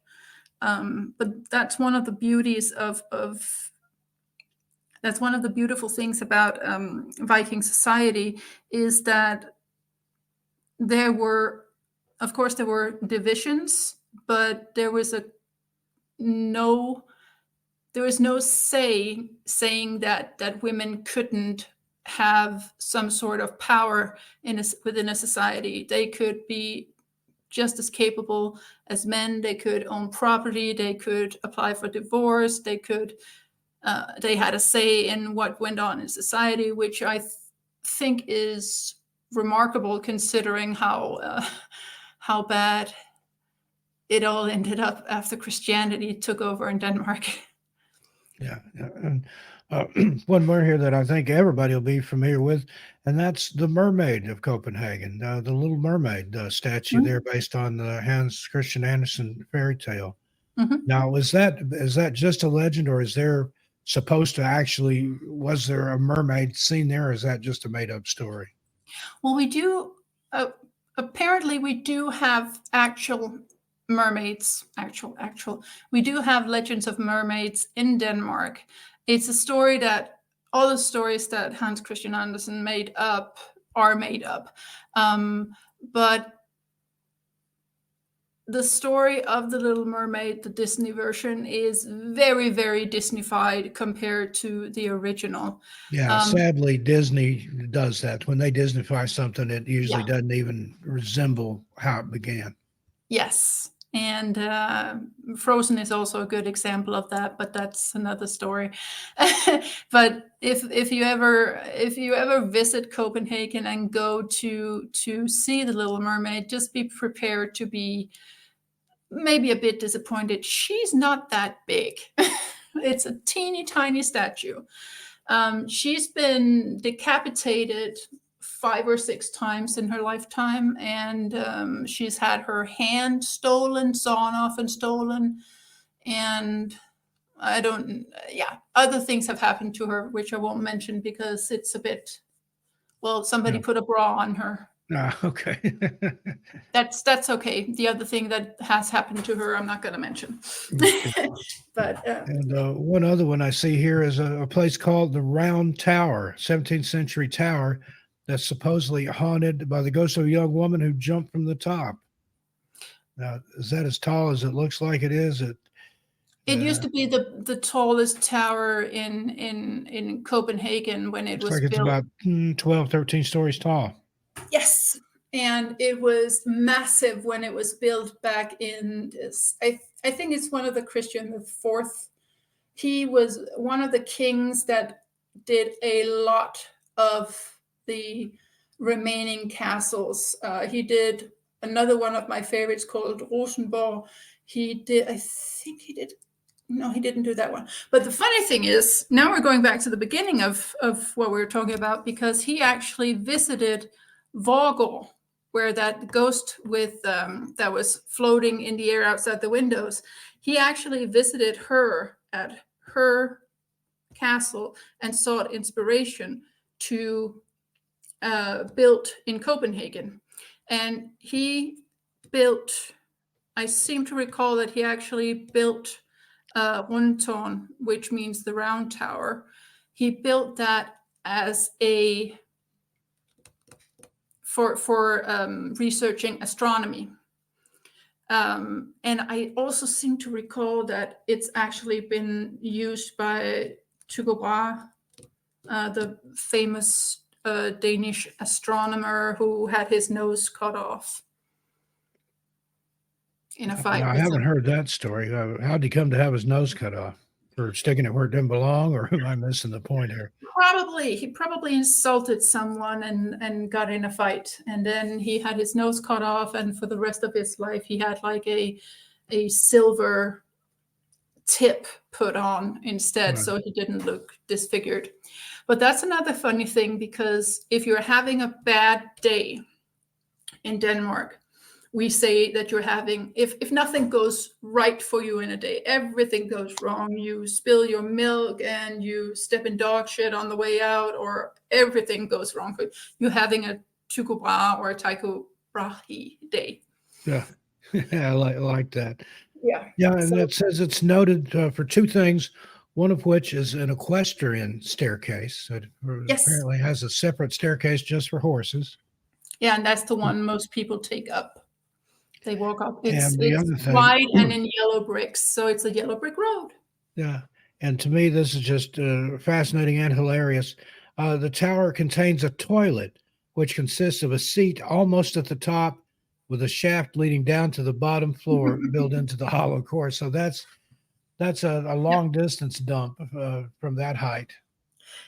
But that's one of the beauties that's one of the beautiful things about Viking society, is that there were divisions, but there was no saying that women couldn't have some sort of power within a society. They could be just as capable as men. They could own property. They could apply for divorce. They had a say in what went on in society, which I think is remarkable considering how bad it all ended up after Christianity took over in Denmark. Yeah. And one more here that I think everybody will be familiar with, and that's the Mermaid of Copenhagen, the Little Mermaid statue there, based on the Hans Christian Andersen fairy tale. Mhm. Now, is that just a legend, or was there a mermaid seen there, or is that just a made up story? Well, we do. Apparently, we do have actual mermaids. We do have legends of mermaids in Denmark. It's a story that all the stories that Hans Christian Andersen made up are made up. But the story of The Little Mermaid, the Disney version, is very, very Disneyfied compared to the original. Yeah, sadly, Disney does that. When they Disneyfy something, it usually Yeah. doesn't even resemble how it began. Yes. And Frozen is also a good example of that, but that's another story. But if you ever visit Copenhagen and go to see The Little Mermaid, just be prepared to be maybe a bit disappointed. She's not that big. It's a teeny tiny statue. She's been decapitated 5 or 6 times in her lifetime, and she's had her hand stolen, sawn off and stolen, and other things have happened to her, which I won't mention because it's a bit, well, somebody Yeah. put a bra on her. Okay. That's okay. The other thing that has happened to her, I'm not going to mention. But And one other one I see here is a place called the Round Tower, 17th century tower that's supposedly haunted by the ghost of a young woman who jumped from the top. Now, is that as tall as it looks like it is? it used to be the tallest tower in Copenhagen when it Looks was like it's built. about 12, 13 stories tall. Yes, and it was massive when it was built back in this. I think it's one of the Christian IV. He was one of the kings that did a lot of the remaining castles. He did another one of my favorites called Rosenborg. He did, I think he did. No, he didn't do that one. But the funny thing is, now we're going back to the beginning of what we were talking about, because he actually visited Vogel, where that ghost with that was floating in the air outside the windows. He actually visited her at her castle and sought inspiration to build in Copenhagen. And he built, I seem to recall that he actually built Rundtårn, which means the round tower. He built that as for researching astronomy. And I also seem to recall that it's actually been used by Tycho Brahe, the famous Danish astronomer who had his nose cut off in a fight. I haven't heard that story. How'd he come to have his nose cut off? For sticking it where it didn't belong, or am I missing the point here? He probably insulted someone and got in a fight, and then he had his nose cut off, and for the rest of his life he had like a silver tip put on instead, Right. so he didn't look disfigured. But that's another funny thing, because if you're having a bad day in Denmark, we say that you're having, if nothing goes right for you in a day, everything goes wrong, you spill your milk and you step in dog shit on the way out, or everything goes wrong, you're having a Tycho Brahe or a Tycho Brahe day. Yeah, I like that. Yeah. Yeah, and it says it's noted for 2 things, one of which is an equestrian staircase. It Yes. apparently has a separate staircase just for horses. Yeah, and that's the one most people take up. They walk up. It's other thing, wide and in yellow bricks, so it's a yellow brick road. yeah, and to me, this is just fascinating and hilarious. The tower contains a toilet, which consists of a seat almost at the top with a shaft leading down to the bottom floor built into the hollow core. So that's a long distance dump from that height.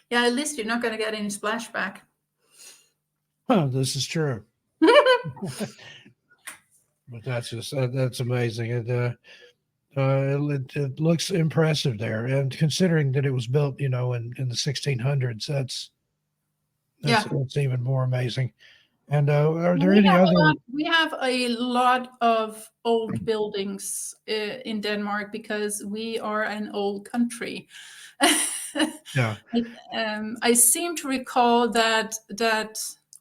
Yeah, at least you're not going to get any splashback. This is true. But that's amazing. It looks impressive there, and considering that it was built, in the 1600s, that's even more amazing. And are there any other? We have a lot of old buildings in Denmark because we are an old country. Yeah. I seem to recall that.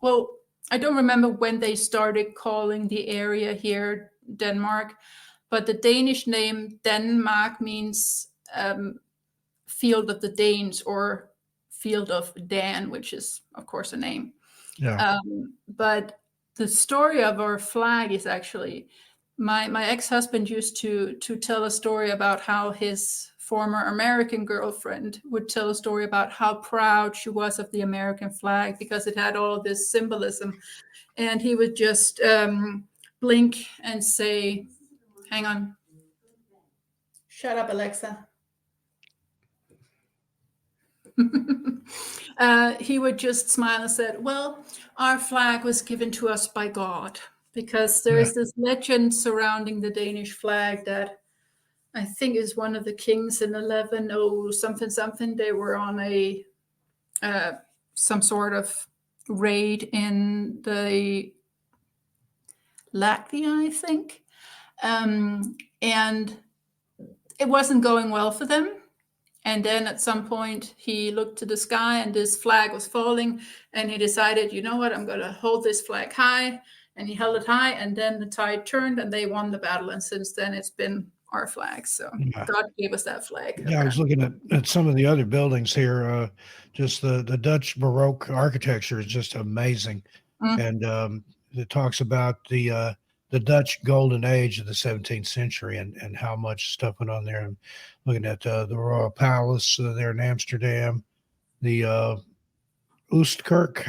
Well, I don't remember when they started calling the area here Denmark, but the Danish name Denmark means field of the Danes, or field of Dan, which is of course a name. Yeah. But the story of our flag is actually my ex-husband used to tell a story about how his former American girlfriend would tell a story about how proud she was of the American flag because it had all of this symbolism. And he would just blink and say, hang on. Shut up, Alexa. He would just smile and said, well, our flag was given to us by God, because there is this legend surrounding the Danish flag that I think is one of the kings in 1100 something. They were on a some sort of raid in the Latvia, I think, and it wasn't going well for them. And then at some point he looked to the sky and this flag was falling, and he decided, you know what, I'm going to hold this flag high. And he held it high, and then the tide turned and they won the battle. And since then it's been our flag. So God gave us that flag. Yeah, I was looking at some of the other buildings here. Just the Dutch Baroque architecture is just amazing. And it talks about the Dutch golden age of the 17th century and how much stuff went on there. I'm looking at the Royal Palace there in Amsterdam, the Oostkerk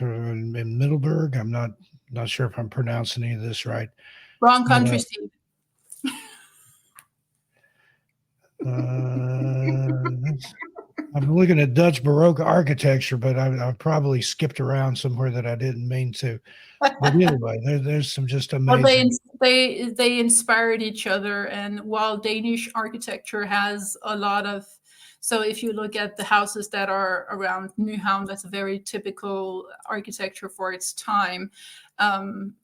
in Middelburg. I'm not sure if I'm pronouncing any of this right. Wrong country, Steve. I'm looking at Dutch Baroque architecture, but I've probably skipped around somewhere that I didn't mean to. But anyway, there's some just amazing. Well, they inspired each other, and while Danish architecture has a lot of, so if you look at the houses that are around Nyhavn, that's a very typical architecture for its time, and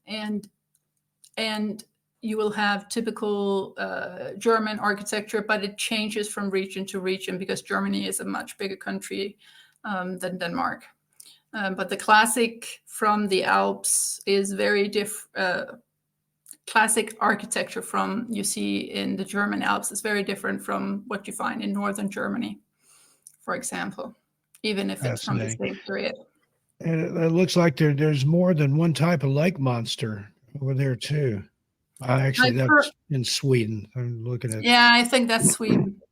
you will have typical German architecture, but it changes from region to region because Germany is a much bigger country than Denmark. But the classic from the Alps is very different. Classic architecture from you see in the German Alps is very different from what you find in northern Germany, for example, even if it's from the same period. And it looks like there's more than one type of lake monster over there too. Actually, that's in Sweden. I'm looking at. Yeah, I think that's Sweden.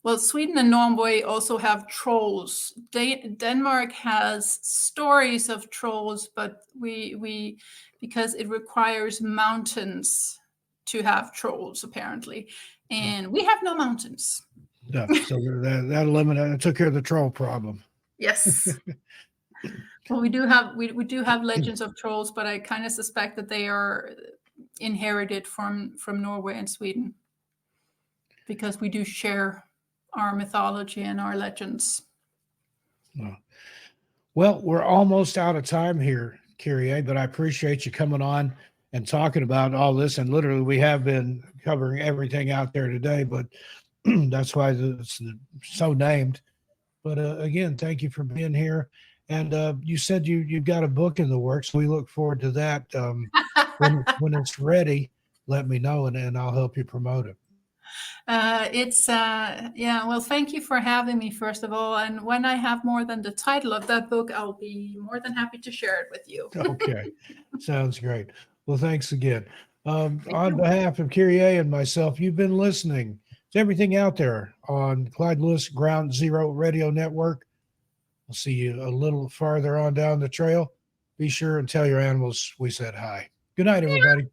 Well, Sweden and Norway also have trolls. Denmark has stories of trolls, but we because it requires mountains to have trolls apparently, and we have no mountains. Yeah, so that eliminated. It took care of the troll problem. Yes. Well, we do have legends of trolls, but I kind of suspect that they are inherited from Norway and Sweden, because we do share our mythology and our legends. Well, we're almost out of time here, Qiriye, but I appreciate you coming on and talking about all this. And literally, we have been covering everything out there today, but that's why it's so named. But again, thank you for being here. And you said you've got a book in the works. We look forward to that. When it's ready, let me know, and I'll help you promote it. Well, thank you for having me, first of all. And when I have more than the title of that book, I'll be more than happy to share it with you. Okay. Sounds great. Well, thanks again. On behalf of Qiriye and myself, you've been listening to everything out there on Clyde Lewis Ground Zero Radio Network. We'll see you a little farther on down the trail. Be sure and tell your animals we said hi. Good night, everybody.